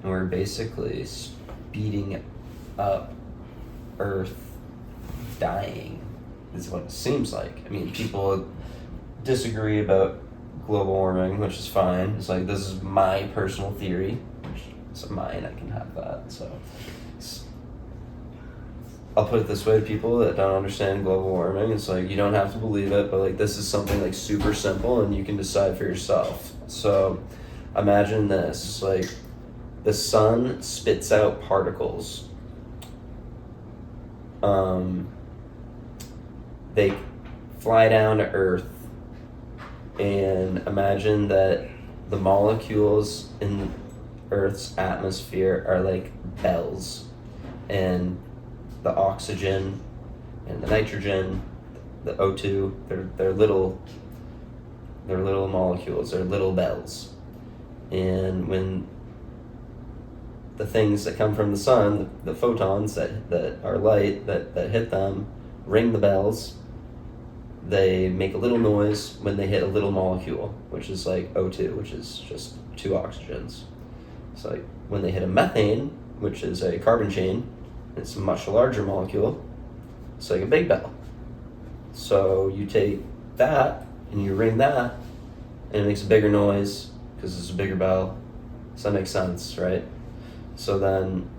And we're basically speeding up Earth dying, is what it seems like. I mean, people disagree about global warming, which is fine. It's like, this is my personal theory. It's mine, I can have that. So I'll put it this way to people that don't understand global warming. It's like, you don't have to believe it, but like this is something like super simple and you can decide for yourself. So imagine this, like the sun spits out particles. They fly down to Earth, and imagine that the molecules in Earth's atmosphere are like bells, and the oxygen and the nitrogen, the O2, they're little molecules, they're little bells. And when the things that come from the sun, the photons that are light that hit them, ring the bells, they make a little noise when they hit a little molecule, which is like O2, which is just 2 oxygens. So like when they hit a methane, which is a carbon chain, it's a much larger molecule, it's like a big bell. So you take that and you ring that, and it makes a bigger noise because it's a bigger bell. So that makes sense, right? So then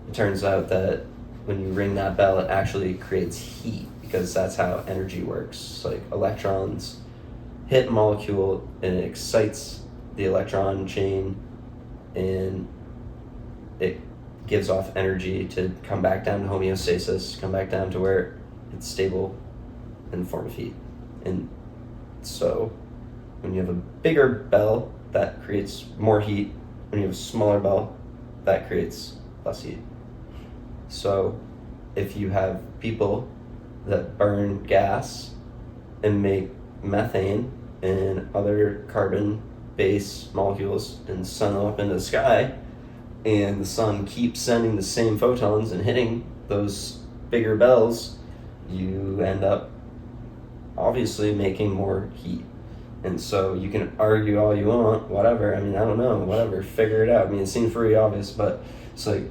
it turns out that when you ring that bell, it actually creates heat, because that's how energy works. It's like electrons hit a molecule and it excites the electron chain, and it gives off energy to come back down to homeostasis, come back down to where it's stable in the form of heat. And so when you have a bigger bell, that creates more heat. When you have a smaller bell, that creates less heat. So if you have people that burn gas and make methane and other carbon-based molecules and send them up into the sky, and the sun keeps sending the same photons and hitting those bigger bells, you end up obviously making more heat. And so you can argue all you want, whatever. I mean, I don't know, whatever, figure it out. I mean, it seems pretty obvious, but it's like,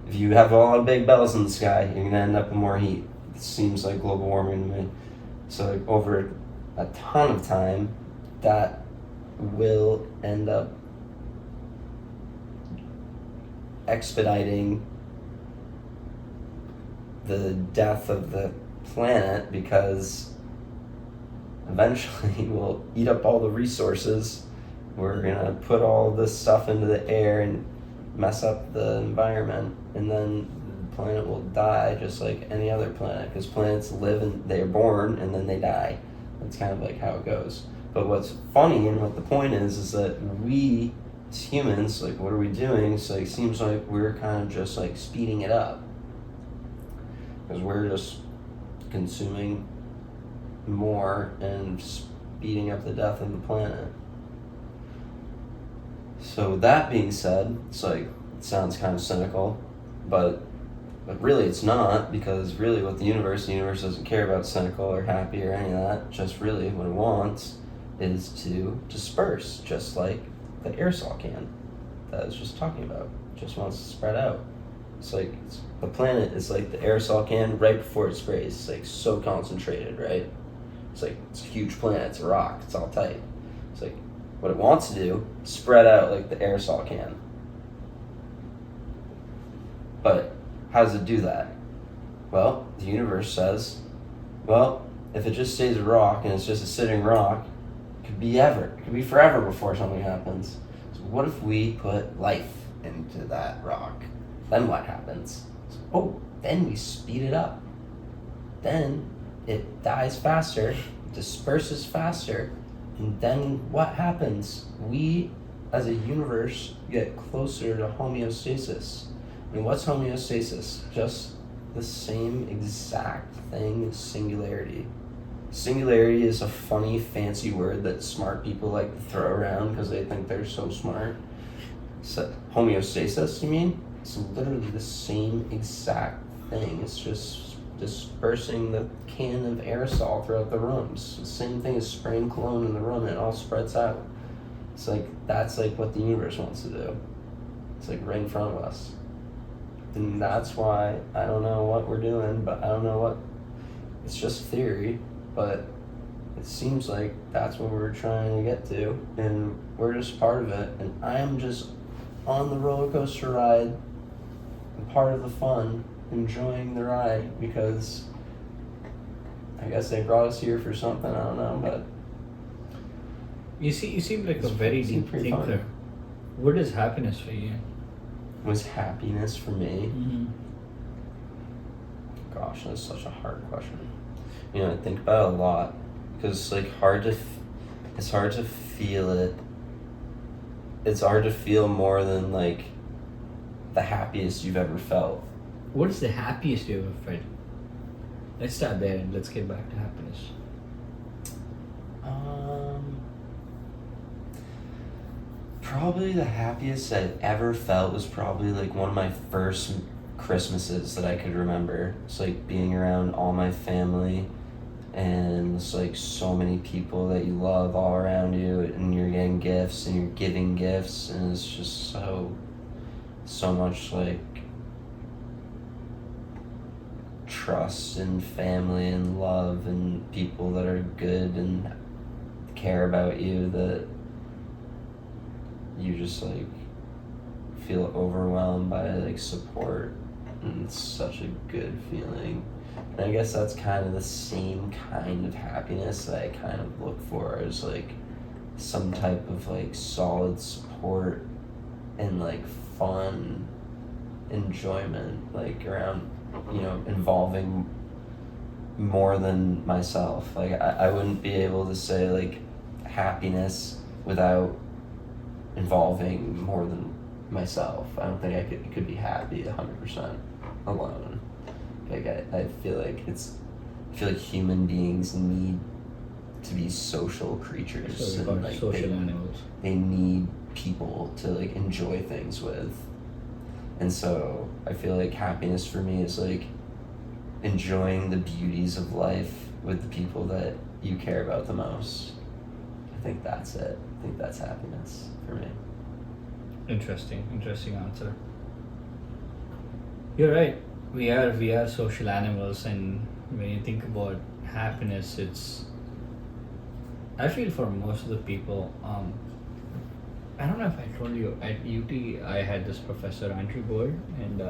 if you have a lot of big bells in the sky, you're gonna end up with more heat. It seems like global warming to me. So like over a ton of time, that will end up expediting the death of the planet, because eventually we'll eat up all the resources. We're gonna put all this stuff into the air and mess up the environment, and then the planet will die just like any other planet, because planets live and they're born and then they die. That's kind of like how it goes. But what's funny and what the point is that we as humans, like, what are we doing? So it seems like we're kind of just like speeding it up, because we're just consuming more and speeding up the death of the planet. So that being said, it's like, it sounds kind of cynical, but really it's not, because really what the universe doesn't care about cynical or happy or any of that. Just really what it wants is to disperse, just like the aerosol can that I was just talking about. It just wants to spread out. It's like the planet is like the aerosol can right before it sprays. It's like so concentrated, right? It's like, it's a huge planet, it's a rock, it's all tight. It's like, what it wants to do, spread out like the aerosol can. But how does it do that? Well, the universe says, well, if it just stays a rock and it's just a sitting rock, it could be forever before something happens. So what if we put life into that rock? Then what happens? So, then we speed it up. Then it dies faster, disperses faster, and then what happens? We, as a universe, get closer to homeostasis. And what's homeostasis? Just the same exact thing as singularity. Singularity is a funny, fancy word that smart people like to throw around because they think they're so smart. So, homeostasis, you mean? It's literally the same exact thing. It's just dispersing the can of aerosol throughout the room. It's the same thing as spraying cologne in the room, and it all spreads out. It's like, that's like what the universe wants to do. It's like right in front of us. And that's why I don't know what we're doing, but I don't know what, it's just theory, but it seems like that's what we're trying to get to, and we're just part of it. And I am just on the roller coaster ride, and part of the fun, enjoying the ride, because I guess they brought us here for something, I don't know, but you seem like a very deep thinker. Fun. What is happiness for you? Was happiness for me? Mm-hmm. Gosh, that's such a hard question. You know, I think about it a lot, because it's like it's hard to feel it. It's hard to feel more than like the happiest you've ever felt. What is the happiest you ever felt? Let's start there and let's get back to happiness. Probably the happiest I've ever felt was probably like one of my first Christmases that I could remember. It's like being around all my family, and it's like so many people that you love all around you, and you're getting gifts and you're giving gifts, and it's just so much like trust and family and love and people that are good and care about you, that you just like feel overwhelmed by like support, and it's such a good feeling. And I guess that's kind of the same kind of happiness that I kind of look for, is like some type of like solid support and like fun enjoyment, like around, you know, involving more than myself. Like I wouldn't be able to say like happiness without involving more than myself. I don't think I could be happy 100% alone. Like I feel like human beings need to be social creatures, So and like social animals. They need people to like enjoy things with. And so I feel like happiness for me is like enjoying the beauties of life with the people that you care about the most. I think that's it. I think that's happiness for me. Interesting answer. You're right. We are social animals, and when you think about happiness, I feel for most of the people, I don't know if I told you, at UT I had this professor, Andrew Morrissey, and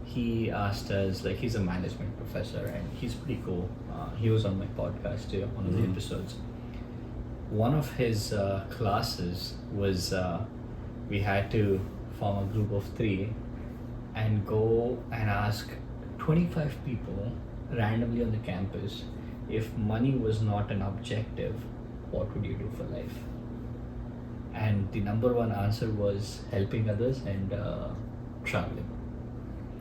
he asked us, like, he's a management professor and he's pretty cool. He was on my podcast too, one of the episodes. One of his classes was we had to form a group of 3 and go and ask 25 people randomly on the campus, if money was not an objective, what would you do for life? And the number one answer was helping others and traveling.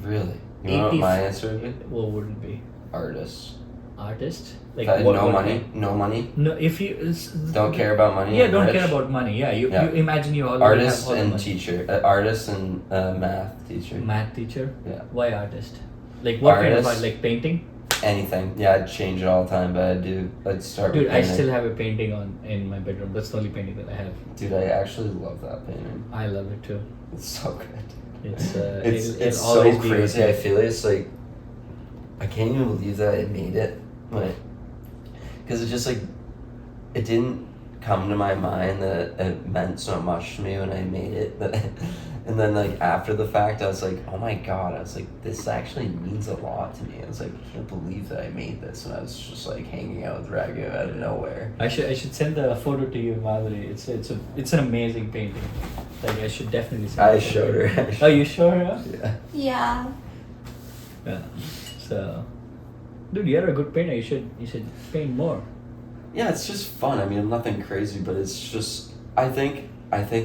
Really? You know what my answer would be? What would it be? Artist. Artist? Like If I had what, no what money. No money. No, if you Don't care about money. Yeah, and don't rich. care about money. Yeah, you imagine you already Artist have all the and money. teacher. Artist and math teacher. Math teacher. Yeah. Why artist? Like what kind of Artist. art? Like painting? Anything. Yeah, I'd change it all the time, but I'd start Dude, with I painting. still have a painting in my bedroom. That's the only painting that I have. Dude, I actually love that painting. I love it too. It's so good. It's It's it'll always so be crazy. with I me. feel it's like I can't even believe that I made it, but because it just like it didn't come to my mind that it meant so much to me when I made it. That and then like after the fact, I was like, oh my god! I was like, this actually means a lot to me. I was like, I can't believe that I made this, and I was just like hanging out with Ragu out of nowhere. I should send a photo to you, Madhuri. It's an amazing painting. Like I should definitely send I it to showed you. her. Oh, you showed her? Yeah. Yeah. Yeah. So, dude, you're a good painter. You should paint more. Yeah, it's just fun. I mean, I'm nothing crazy, but it's just I think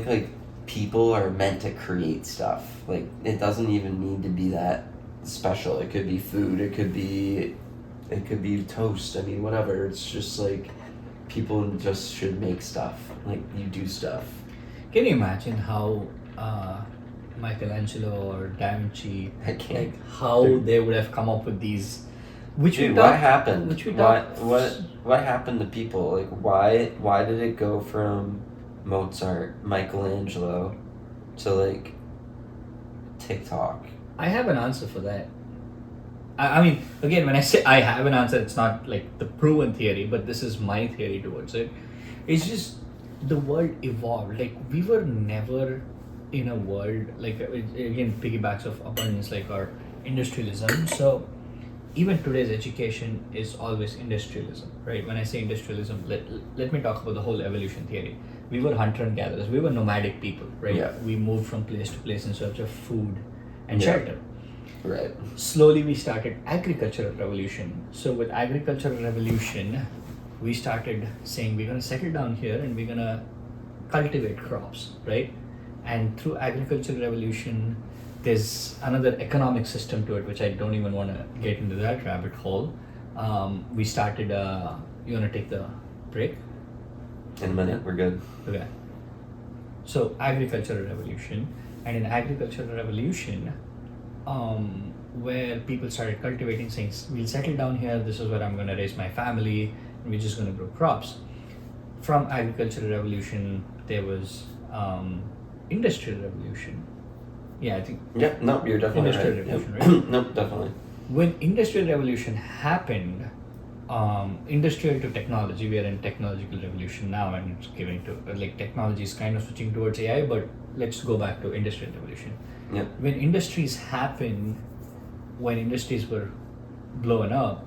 like people are meant to create stuff. Like it doesn't even need to be that special. It could be food, it could be toast. I mean, whatever. It's just like people just should make stuff. Like you do stuff. Can you imagine how Michelangelo or Da Vinci, I can't. like how they would have come up with these? Which Dude, we what talked- happened? Which we talked. What happened to people? Like why did it go from Mozart, Michelangelo to like TikTok? I have an answer for that. I mean, again, when I say I have an answer, it's not like the proven theory, but this is my theory towards it. It's just the world evolved. Like we were never in a world like again piggybacks of abundance, like our industrialism. So even today's education is always industrialism, right? When I say industrialism, let me talk about the whole evolution theory. We were hunter and gatherers. We were nomadic people, right? Yeah. We moved from place to place in search of food and Yeah. shelter. Right. Slowly we started agricultural revolution. So with agricultural revolution, we started saying we're going to settle down here and we're going to cultivate crops, right? And through agricultural revolution, there's another economic system to it, which I don't even want to get into that rabbit hole. We started, you want to take the break? In a minute, we're good. Okay. So agricultural revolution, and in agricultural revolution, where people started cultivating, saying we'll settle down here. This is where I'm going to raise my family, and we're just going to grow crops. From agricultural revolution, there was industrial revolution. Yeah, I think Yeah, no, you're definitely Industrial right. revolution, Yep. right? Nope, definitely. when industrial revolution happened, industrial to technology, we are in technological revolution now, and it's giving to like technology is kind of switching towards AI. But let's go back to industrial revolution. Yeah. When industries happened, when industries were blowing up,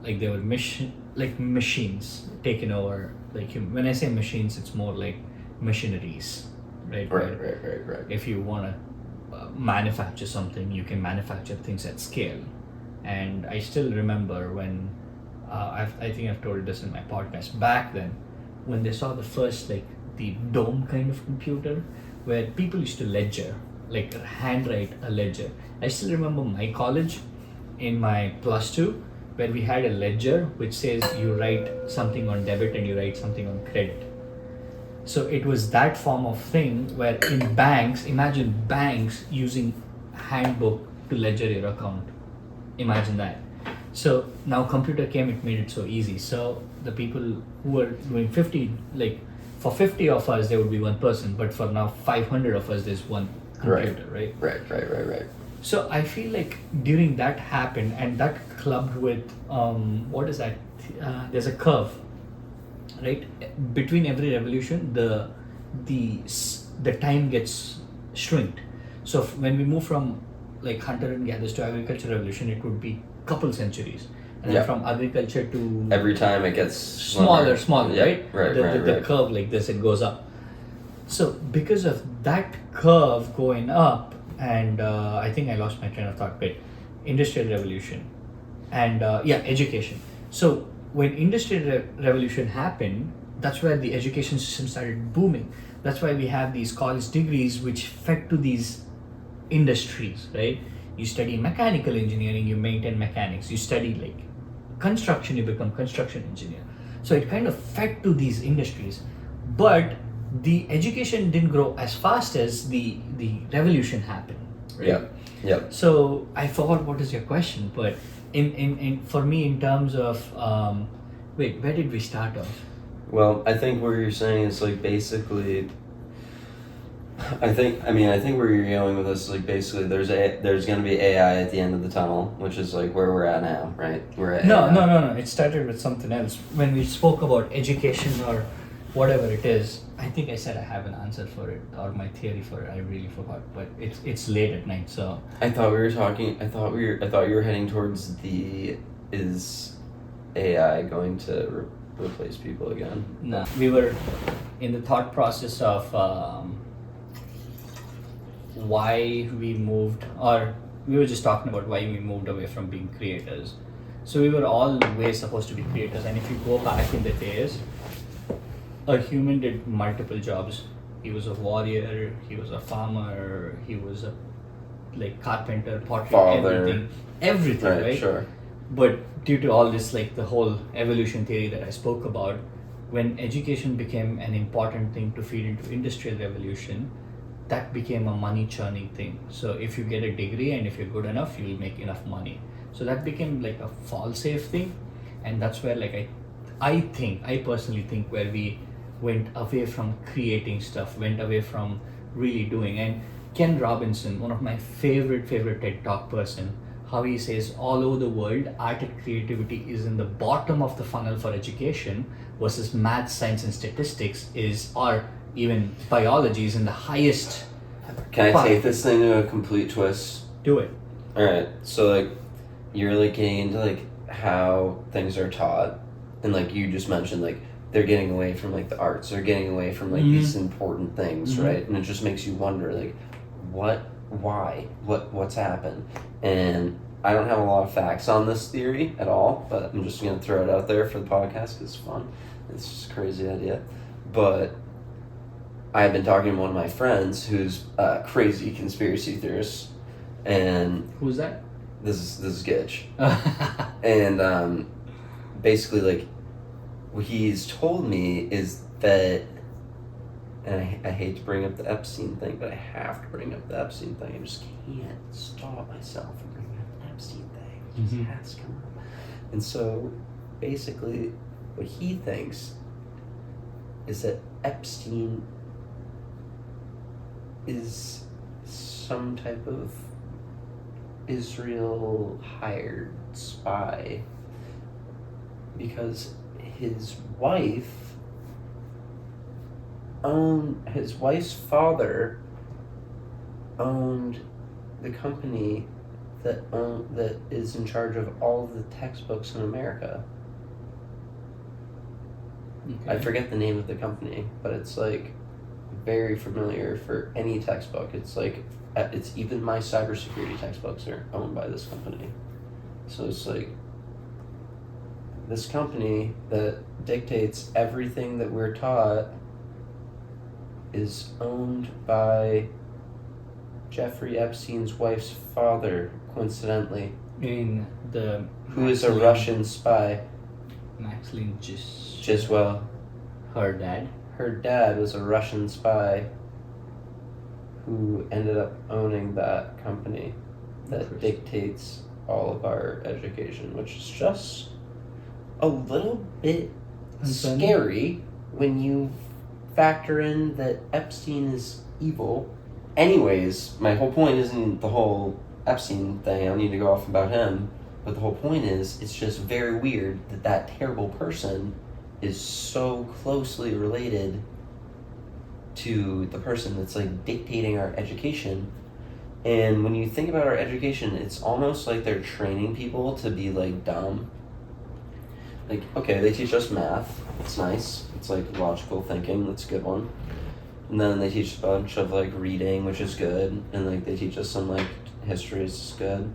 like they were machines taking over. Like when I say machines, it's more like machineries, right? Right. If you want to manufacture something, you can manufacture things at scale. And I still remember when I think I've told this in my podcast back then, when they saw the first like the dome kind of computer where people used to ledger, like handwrite a ledger. I still remember my college in my +2 where we had a ledger which says you write something on debit and you write something on credit. So it was that form of thing where in banks, imagine banks using handbook to ledger your account. Imagine that. So now computer came, it made it so easy. So the people who were doing 50, like for 50 of us, there would be one person, but for now 500 of us, there's one computer, right? Right. So I feel like during that happened, and that clubbed with, what is that? There's a curve, right? Between every revolution, the time gets shrinked. So when we move from like hunter and gatherers to agricultural revolution, it would be couple centuries. And Yeah. then from agriculture to Every time it gets smaller, Yeah, right? right, The curve like this, it goes up. So because of that curve going up, and I think I lost my train of thought. Wait, industrial revolution, and education. So when industrial revolution happened, that's where the education system started booming. That's why we have these college degrees which fed to these industries, right? You study mechanical engineering, you maintain mechanics. You study like construction, you become construction engineer. So it kind of fed to these industries, but the education didn't grow as fast as the revolution happened, right? Yeah. So I forgot what is your question, but in for me in terms of wait, where did we start off? Well, I think what you're saying is like basically. I think where you're going with this is like basically there's going to be AI at the end of the tunnel, which is like where we're at now, right? We're at No, AI. no. It started with something else. When we spoke about education or whatever it is, I think I said I have an answer for it or my theory for it. I really forgot, but it's late at night, so. I thought you were heading towards is AI going to replace people again? No, we were in the thought process of why we moved, or we were just talking about why we moved away from being creators. So we were always supposed to be creators, and if you go back in the days, a human did multiple jobs. He was a warrior, he was a farmer, he was a like carpenter, pottery, Father. everything, right? Sure. But due to all this, like the whole evolution theory that I spoke about, when education became an important thing to feed into industrial revolution, that became a money churning thing. So if you get a degree and if you're good enough, you'll make enough money. So that became like a fall safe thing, and that's where like I personally think where we went away from creating stuff, went away from really doing. And Ken Robinson, one of my favorite TED Talk person, how he says all over the world, art and creativity is in the bottom of the funnel for education, versus math, science, and statistics or even biology is in the highest. Can I take this thing to a complete twist? Do it. All right. So like, you're like getting into like how things are taught, and like you just mentioned, like they're getting away from like the arts, they're getting away from like these important things, right? And it just makes you wonder, like, what's happened? And I don't have a lot of facts on this theory at all, but I'm just gonna throw it out there for the podcast because it's fun. It's just a crazy idea, but I've been talking to one of my friends who's a crazy conspiracy theorist, and Who's that? this is Gitch, and basically like what he's told me is that, and I hate to bring up the Epstein thing, but I have to bring up the Epstein thing. I just can't stop myself from bringing up the Epstein thing. It just has to come up. And so basically what he thinks is that Epstein is some type of Israel hired spy, because his wife's father owned the company that is in charge of all of the textbooks in America. Okay. I forget the name of the company, but it's like very familiar for any textbook. It's like it's even my cybersecurity textbooks are owned by this company. So it's like this company that dictates everything that we're taught is owned by Jeffrey Epstein's wife's father, coincidentally, In the who is a Russian spy. Maxine Giswell. her dad. Her dad was a Russian spy who ended up owning that company that dictates all of our education, which is just a little bit scary when you factor in that Epstein is evil. Anyways, my whole point isn't the whole Epstein thing. I don't need to go off about him. But the whole point is, it's just very weird that terrible person is so closely related to the person that's like dictating our education. And when you think about our education, it's almost like they're training people to be like dumb. Like, okay, they teach us math. It's nice. It's like logical thinking. That's a good one. And then they teach a bunch of like reading, which is good. And like they teach us some like history, which is good.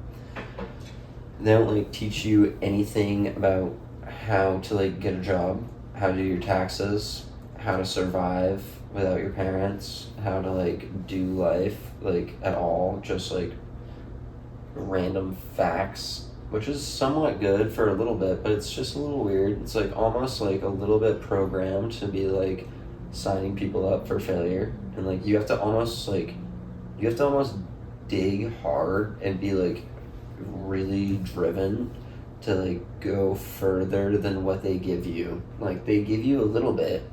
They don't like teach you anything about how to like get a job, how to do your taxes, how to survive without your parents, how to like do life like at all, just like random facts, which is somewhat good for a little bit, but it's just a little weird. It's like almost like a little bit programmed to be like signing people up for failure, and like you have to almost dig hard and be like really driven to like go further than what they give you. Like they give you a little bit,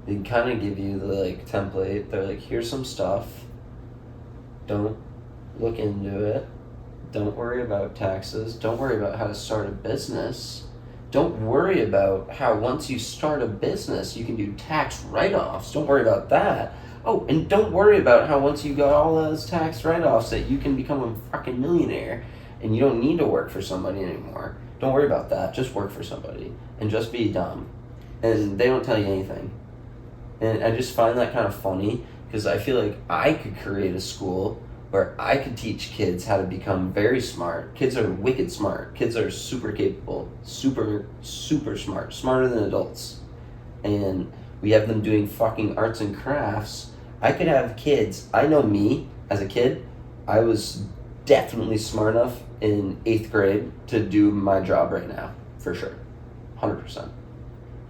they kind of give you the like template. They're like, here's some stuff, don't look into it, don't worry about taxes, don't worry about how to start a business, don't worry about how once you start a business you can do tax write-offs, don't worry about that. Oh, and don't worry about how once you got all those tax write-offs that you can become a fucking millionaire and you don't need to work for somebody anymore. Don't worry about that. Just work for somebody and just be dumb. And they don't tell you anything. And I just find that kind of funny because I feel like I could create a school where I could teach kids how to become very smart. Kids are wicked smart. Kids are super capable, super smart, smarter than adults. And we have them doing fucking arts and crafts. I could have kids. I know me as a kid, I was definitely smart enough in 8th grade to do my job right now, for sure, 100%.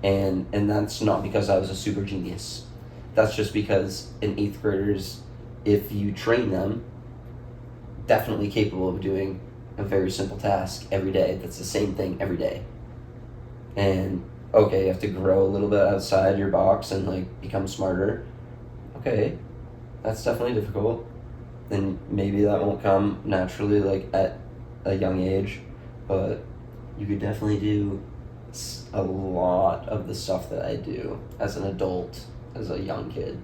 And that's not because I was a super genius. That's just because in 8th graders, if you train them, definitely capable of doing a very simple task every day. That's the same thing every day. And okay, you have to grow a little bit outside your box and like become smarter. Okay, that's definitely difficult. And maybe that won't come naturally like at a young age, but you could definitely do a lot of the stuff that I do as an adult, as a young kid.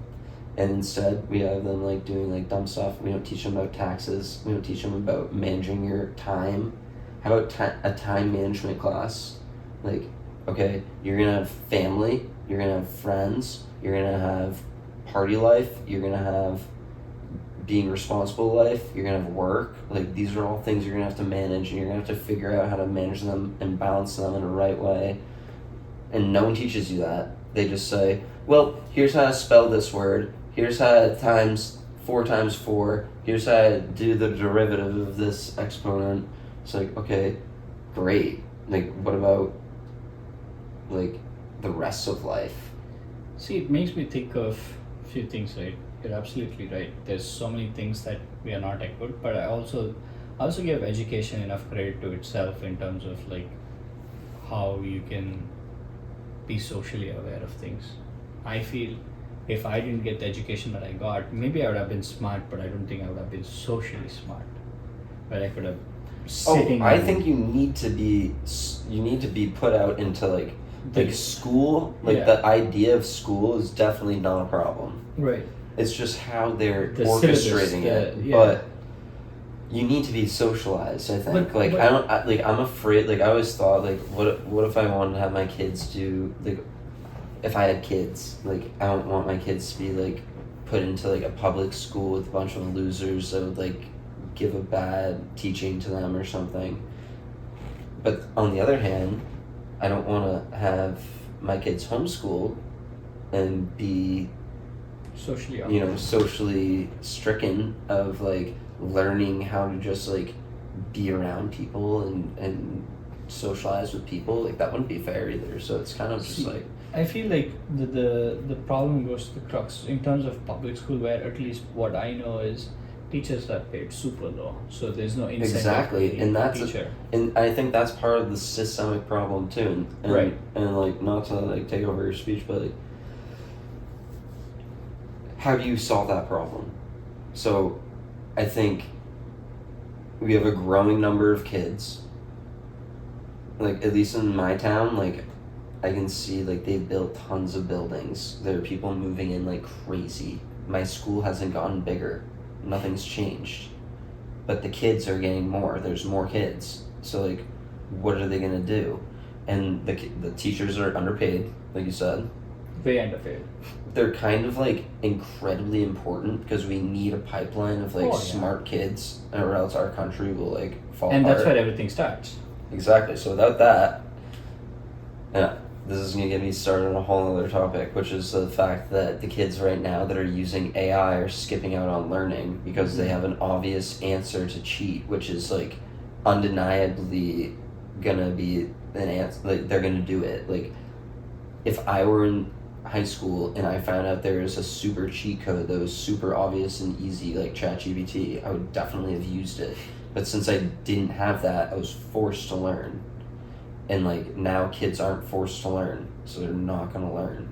And instead we have them like doing like dumb stuff. We don't teach them about taxes. We don't teach them about managing your time. How about a time management class? Like, okay, you're gonna have family, you're gonna have friends, you're gonna have party life, you're gonna have being responsible life, you're gonna have work. Like these are all things you're gonna have to manage, and you're gonna have to figure out how to manage them and balance them in a right way. And no one teaches you that. They just say, well, here's how to spell this word, here's how to times 4 times 4, here's how to do the derivative of this exponent. It's like, okay, great. Like what about like the rest of life? See, it makes me think of a few things, right? You're absolutely right. There's so many things that we are not equipped, but I also give education enough credit to itself in terms of like how you can be socially aware of things. I feel if I didn't get the education that I got, maybe I would have been smart, but I don't think I would have been socially smart. But I could have I think you need to be put out into like school. Like Yeah. the idea of school is definitely not a problem. Right. It's just how they're The orchestrating syllabus, it. yeah. But you need to be socialized, I think. But- I'm afraid, like I always thought, like what if I wanted to have my kids do, like if I had kids, like I don't want my kids to be like put into like a public school with a bunch of losers that would like give a bad teaching to them or something. But on the other hand, I don't want to have my kids homeschooled and be socially stricken of like learning how to just like be around people and socialize with people. Like that wouldn't be fair either. So it's kind of just like, I feel like the problem goes to the crux in terms of public school, where at least what I know is teachers are paid super low, so there's no incentive exactly, to and that's teacher. and I think that's part of the systemic problem too. And Right. And like not to like take over your speech, but like, how do you solve that problem? So I think we have a growing number of kids. Like at least in my town, like I can see like they've built tons of buildings. There are people moving in like crazy. My school hasn't gotten bigger. Nothing's changed. but the kids are getting more. There's more kids. So, like, what are they going to do? And the teachers are underpaid, like you said. Way underpaid. They're kind of, like, incredibly important because we need a pipeline of, like, smart kids, or else our country will, like, fall apart. And that's where everything starts. Exactly. So without that, this is going to get me started on a whole other topic, which is the fact that the kids right now that are using AI are skipping out on learning because they have an obvious answer to cheat, which is, like, undeniably going to be an answer. Like, they're going to do it. Like, if I were in high school and I found out there was a super cheat code that was super obvious and easy, like ChatGPT, I would definitely have used it. But since I didn't have that, I was forced to learn. And, like, now kids aren't forced to learn, so they're not going to learn.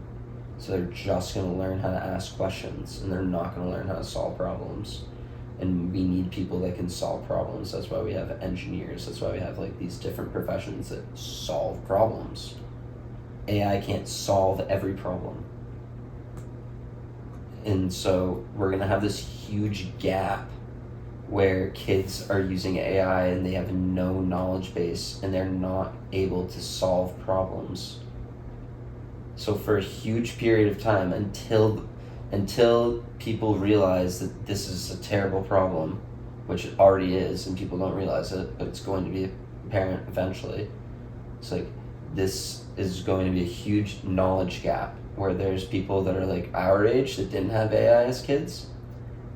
So they're just going to learn how to ask questions, and they're not going to learn how to solve problems. And we need people that can solve problems. That's why we have engineers. That's why we have, like, these different professions that solve problems. AI can't solve every problem. And so we're going to have this huge gap where kids are using AI and they have no knowledge base and they're not able to solve problems. So for a huge period of time, until people realize that this is a terrible problem, which it already is, and people don't realize it, but it's going to be apparent eventually. It's like, this is going to be a huge knowledge gap where there's people that are, like, our age that didn't have AI as kids,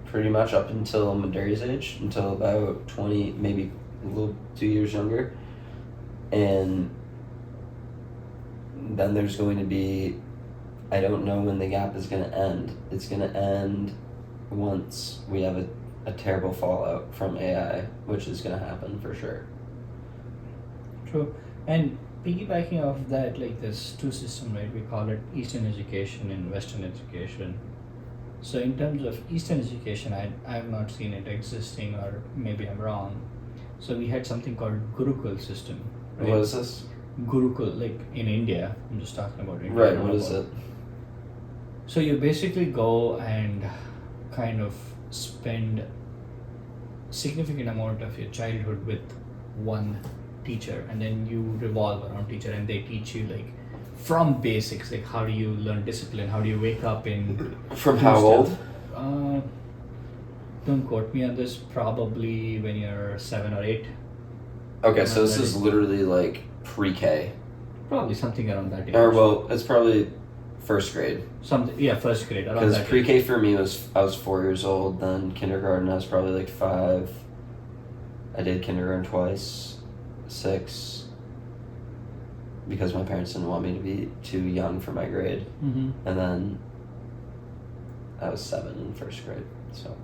pretty much up until Madari's age, until about 20, maybe a little 2 years younger. And then there's going to be, I don't know when the gap is going to end. It's going to end once we have a terrible fallout from AI, which is going to happen for sure. True. And piggybacking off that, like, there's two systems, right? We call it Eastern education and Western education. So in terms of Eastern education, I have not seen it existing, or maybe I'm wrong. So we had something called Gurukul system. Right? What is this? Gurukul, like in India. I'm just talking about India. Right, what is it? So you basically go and kind of spend significant amount of your childhood with one teacher, and then you revolve around teacher, and they teach you, like, from basics, like how do you learn discipline, how do you wake up in from how old? Don't quote me on this, probably when you're 7 or 8. Okay, so this is literally like pre-K. Probably something around that age. Or, well, it's probably first grade. First grade, around because that pre-K age. For me I was 4 years old, then kindergarten I was probably like 5. I did kindergarten twice, 6, because my parents didn't want me to be too young for my grade. Mm-hmm. And then I was 7 in first grade. So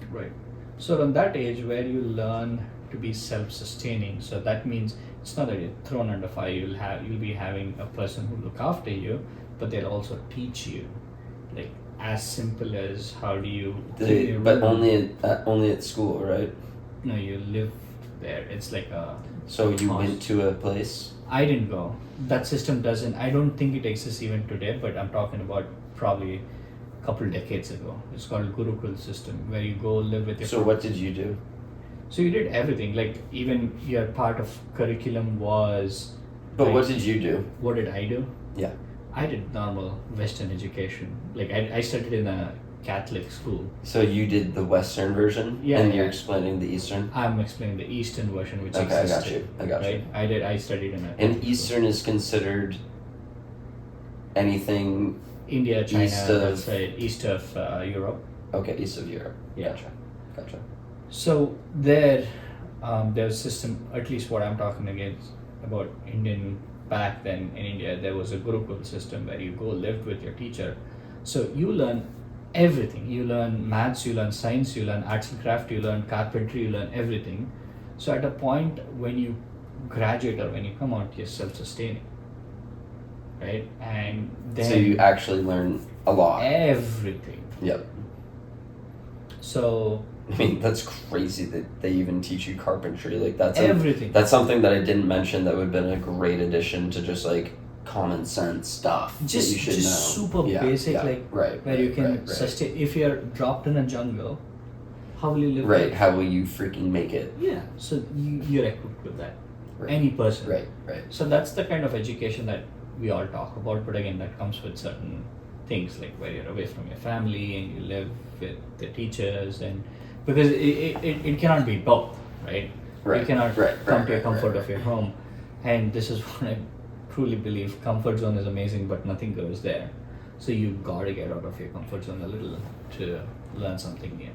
right. So on that age where you learn to be self-sustaining, so that means it's not that you're thrown under fire. You'll be having a person who look after you, but they'll also teach you, like, as simple as how do you but only at school, right? No, you live there. It's like a So you went to a place? I didn't go. That system doesn't, I don't think it exists even today, but I'm talking about probably a couple decades ago. It's called Gurukul system, where you go live with your... So what did you do? So you did everything, like even your part of curriculum was... But like, what did you do? What did I do? Yeah. I did normal Western education. Like I studied in a Catholic school. So you did the Western version? Yeah. And you're explaining the Eastern? I'm explaining the Eastern version, which okay, existed. I got you. I studied in a... And Eastern is considered anything... India, China, east of Europe. Okay, east of Europe. Yeah. Gotcha. So there's a system, at least what I'm talking against about Indian, back then in India, there was a Gurukul system where you go live with your teacher. So you learn everything. You learn maths, you learn science, you learn arts and craft, you learn carpentry, you learn everything. So at a point when you graduate or when you come out, you're self-sustaining. Right? And then... So you actually learn a lot. Everything. Yep. So... I mean, that's crazy that they even teach you carpentry. Like, that's everything. That's something that I didn't mention that would have been a great addition to just, like, common sense stuff that you should know. Just super basic, like, right, where you can right. sustain. If you're dropped in a jungle how will you live Right. life? How will you freaking make it? Yeah, so you're equipped with that. Right. Any person. Right. Right. So that's the kind of education that we all talk about, but again, that comes with certain things, like where you're away from your family and you live with the teachers, and because it cannot be both, right? Right. You cannot Right. come Right. to your Right. comfort Right. of your home. And this is what I truly believe: comfort zone is amazing, but nothing goes there. So you gotta get out of your comfort zone a little to learn something new.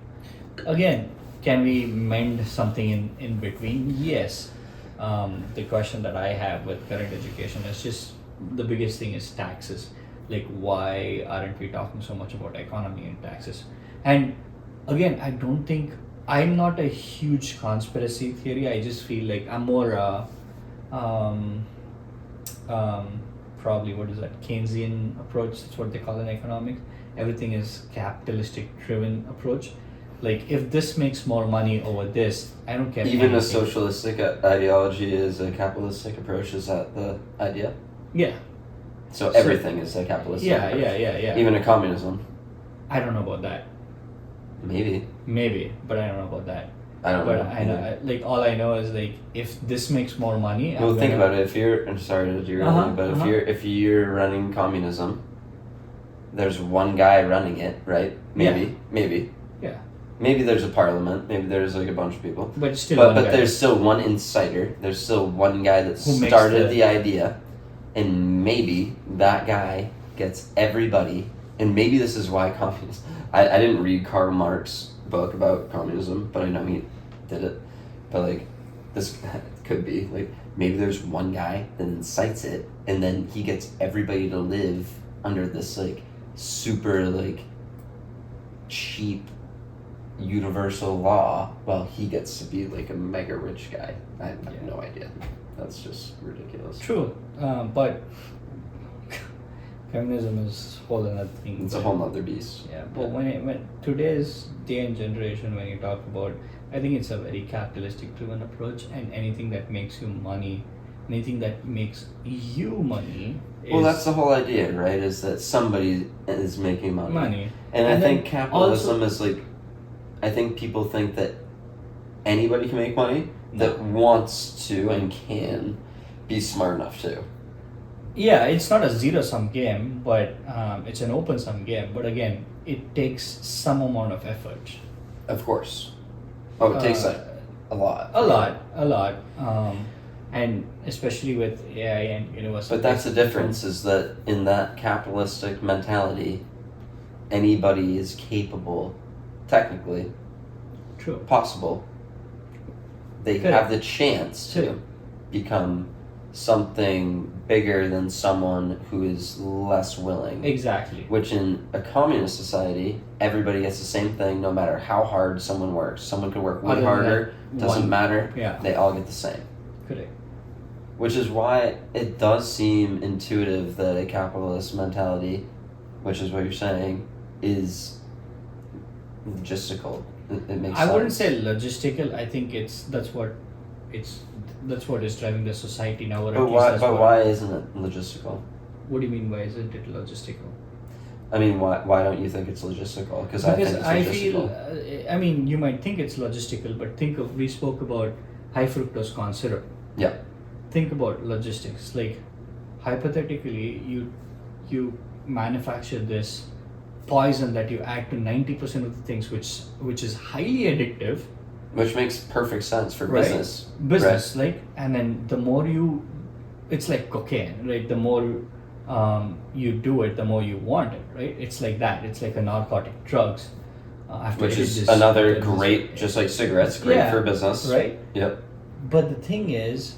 Again, can we mend something in between? Yes. The question that I have with current education is just, the biggest thing is taxes. Like, why aren't we talking so much about economy and taxes? And again, I don't think, I'm not a huge conspiracy theory. I just feel like I'm more um, probably, what is that, Keynesian approach. That's what they call in economics. Everything is capitalistic driven approach. Like, if this makes more money over this, I don't care. Even a anything. socialistic ideology is a capitalistic approach. Is that the idea? Yeah. So everything is a capitalistic Yeah, approach. yeah. Even a communism. I don't know about that. Maybe, but I don't know about that. I don't But know. I know, like, all I know is, like, if this makes more money, Well, think about it. If you're, I'm sorry to derail you, but if you're running communism, there's one guy running it, right? Maybe. Yeah. Maybe there's a parliament. Maybe there's like a bunch of people. But still, But one guy. there's still one insider. There's still one guy that Who makes started the- the idea, and maybe that guy gets everybody. And maybe this is why communism. I didn't read Karl Marx's book about communism, but I know he did it. But like, this could be like, maybe there's one guy that incites it, and then he gets everybody to live under this like super like cheap universal law, while he gets to be like a mega rich guy. I have no idea. That's just ridiculous. True, but communism is whole another thing. It's a whole nother beast. Yeah, but when today's day and generation, when you talk about, I think it's a very capitalistic driven approach, and anything that makes you money, anything that makes you money. Well, that's the whole idea, right? Is that somebody is making money. And I then think capitalism is like, I think people think that anybody can make money that wants to and can be smart enough to. Yeah, it's not a zero-sum game, but it's an open-sum game. But again, it takes some amount of effort. Of course. Oh, it takes like a lot. A lot. And especially with AI and universal. But that's the difference, is that in that capitalistic mentality, anybody is capable, technically, True. possible. They Correct. have the chance to True. become something bigger than someone who is less willing. Exactly. Which in a communist society, everybody gets the same thing no matter how hard someone works. Someone could work way Other than harder, that, doesn't one- matter, Yeah. they all get the same. Correct. Which is why it does seem intuitive that a capitalist mentality, which is what you're saying, is logistical. It makes sense. I wouldn't say logistical. I think that's what is driving the society now. Or at least that's what- why isn't it logistical? What do you mean? Why isn't it logistical? I mean, why don't you think it's logistical? Because I think it's I logistical. feel, I mean, you might think it's logistical, but we spoke about high fructose corn syrup. Yeah. Think about logistics. Like, hypothetically, you manufacture this poison that you add to 90% of the things, which is highly addictive. Which makes perfect sense for Right. business. Like, and then the more it's like cocaine, right? The more you do it, the more you want it, right? It's like that. It's like a narcotic drugs. Which is another great, just like cigarettes, great for business. Right? Yep. But the thing is,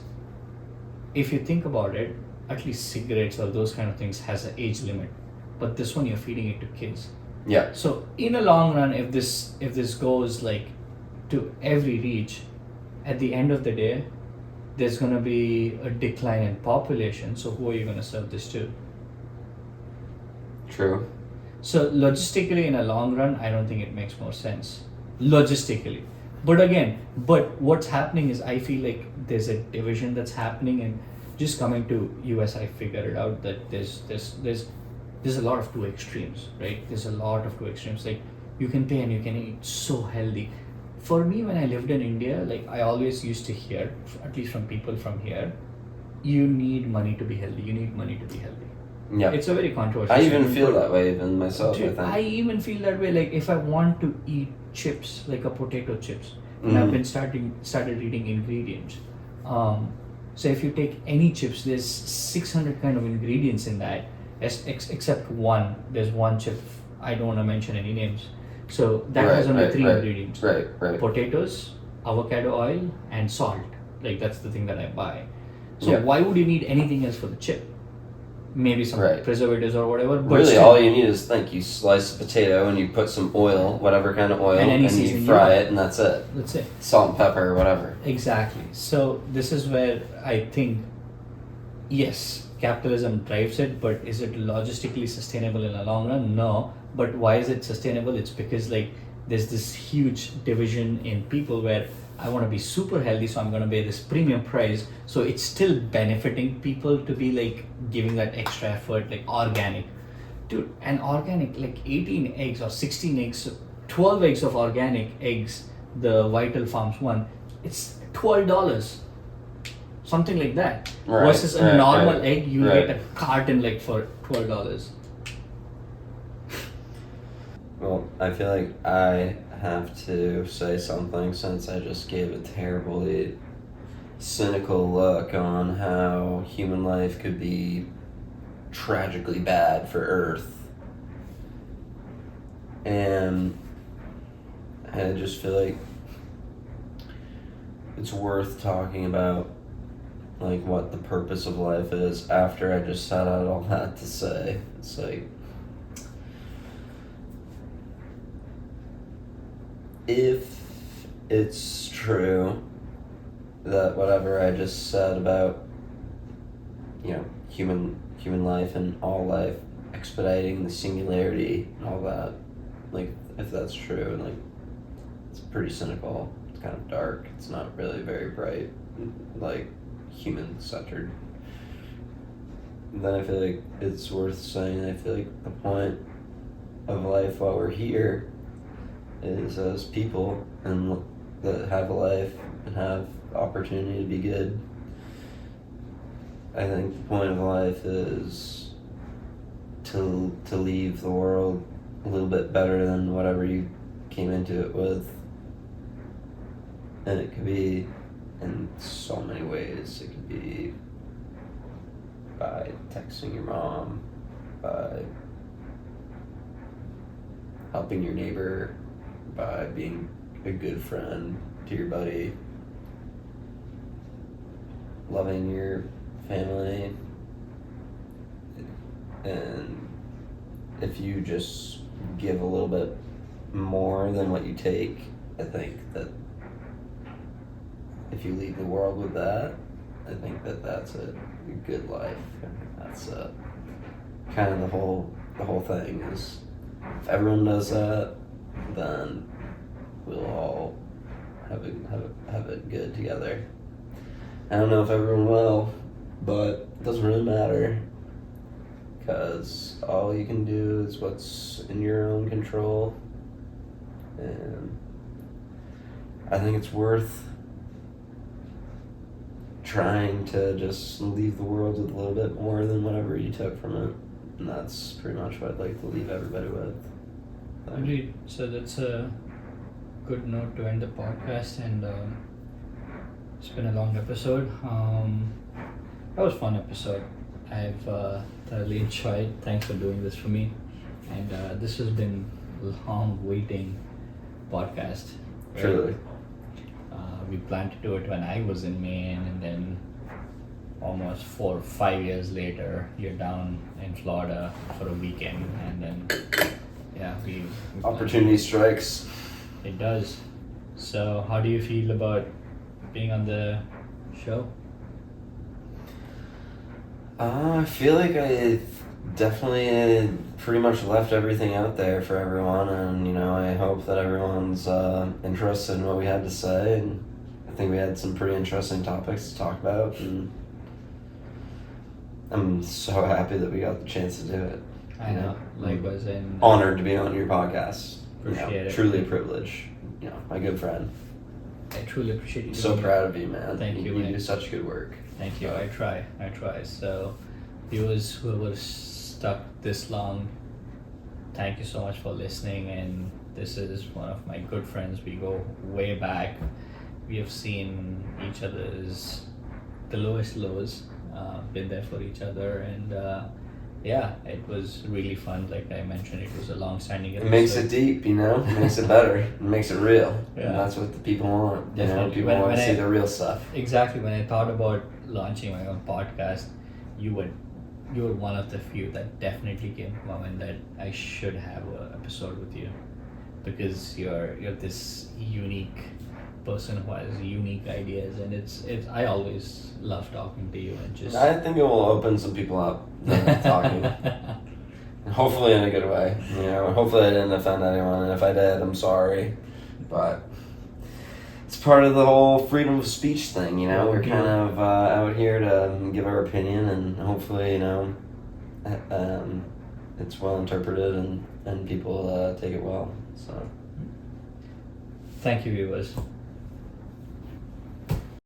if you think about it, at least cigarettes or those kind of things has an age limit. But this one, you're feeding it to kids. Yeah. So in a long run, if this goes like to every reach, at the end of the day, there's gonna be a decline in population. So who are you gonna serve this to? True. So logistically, in a long run, I don't think it makes more sense. Logistically. But what's happening is, I feel like there's a division that's happening, and just coming to US, I figured it out that there's a lot of two extremes, right? There's a lot of two extremes. Like, you can pay and you can eat so healthy. for me, when I lived in India, like I always used to hear, at least from people from here, you need money to be healthy. You need money to be healthy. Yeah. It's a very controversial I even statement, feel but that way even myself, dude, I I think. even feel that way. Like if I want to eat chips, like a potato chips, and I've been started reading ingredients. So if you take any chips, there's 600 kind of ingredients in that, except one. There's one chip. I don't want to mention any names. So that has only three ingredients: Right. potatoes, avocado oil, and salt. Like that's the thing that I buy. So Yeah. why would you need anything else for the chip? Maybe some Right. preservatives or whatever. But Really, still, all you need is you slice a potato and you put some oil, whatever kind of oil, And any and seasoning you you fry want. it, and that's it. that's it. Salt and pepper or whatever. Exactly. So this is where I think, yes, capitalism drives it, but is it logistically sustainable in the long run? No. But why is it sustainable? It's because like there's this huge division in people where I want to be super healthy, so I'm going to pay this premium price. So it's still benefiting people to be like giving that extra effort, like organic. Dude, an organic, like 18 eggs or 16 eggs, 12 eggs of organic eggs, the Vital Farms one, it's $12. Something like that. Right, Versus a right, normal right, egg, you right. get a carton like for $12. Well, I feel like I have to say something since I just gave a terribly cynical look on how human life could be tragically bad for Earth. And I just feel like it's worth talking about like what the purpose of life is after I just said out all that to say. It's like, if it's true that whatever I just said about, human life and all life expediting the singularity and all that, like if that's true, and like it's pretty cynical, it's kind of dark, it's not really very bright, like human centered, then I feel like it's worth saying, I feel like the point of life while we're here is as people and that have a life and have opportunity to be good. I think the point of life is to leave the world a little bit better than whatever you came into it with. And it could be in so many ways. It could be by texting your mom, by helping your neighbor, by being a good friend to your buddy, loving your family. And if you just give a little bit more than what you take, I think that if you leave the world with that, I think that that's a good life. That's kind of the whole thing is, if everyone does that, then we'll all have it good together. I don't know if everyone will, but it doesn't really matter, because all you can do is what's in your own control, and I think it's worth trying to just leave the world with a little bit more than whatever you took from it, and that's pretty much what I'd like to leave everybody with. Agreed. So that's a good note to end the podcast, and it's been a long episode. That was a fun episode. I've thoroughly enjoyed. Thanks for doing this for me, and this has been a long waiting podcast. Right? Truly. We planned to do it when I was in Maine, and then almost 4 or 5 years later, you're down in Florida for a weekend, and then we Opportunity strikes. It does. So how do you feel about being on the show? I feel like I definitely pretty much left everything out there for everyone, and I hope that everyone's interested in what we had to say, and I think we had some pretty interesting topics to talk about, and I'm so happy that we got the chance to do it. I know. Likewise, and Honored to be on your podcast. Appreciate it. Truly a privilege. my good friend. I truly appreciate you. So proud of you, man. Thank you. You do such good work. Thank you. I try. So, viewers who were stuck this long, thank you so much for listening. And this is one of my good friends. We go way back. We have seen each other's the lowest lows, been there for each other, and it was really fun. Like I mentioned, it was a long-standing episode. It makes it deep, It makes it better. It makes it real. Yeah. And that's what the people want. Definitely. People want to see the real stuff. Exactly. When I thought about launching my own podcast, you were one of the few that definitely came to my mind that I should have an episode with you, because you're this unique person who has unique ideas, and it's I always love talking to you and just. I think it will open some people up talking. And hopefully in a good way. Hopefully I didn't offend anyone, and if I did, I'm sorry. But it's part of the whole freedom of speech thing, We're kind of out here to give our opinion, and hopefully, it's well interpreted and people take it well. So. Thank you, viewers.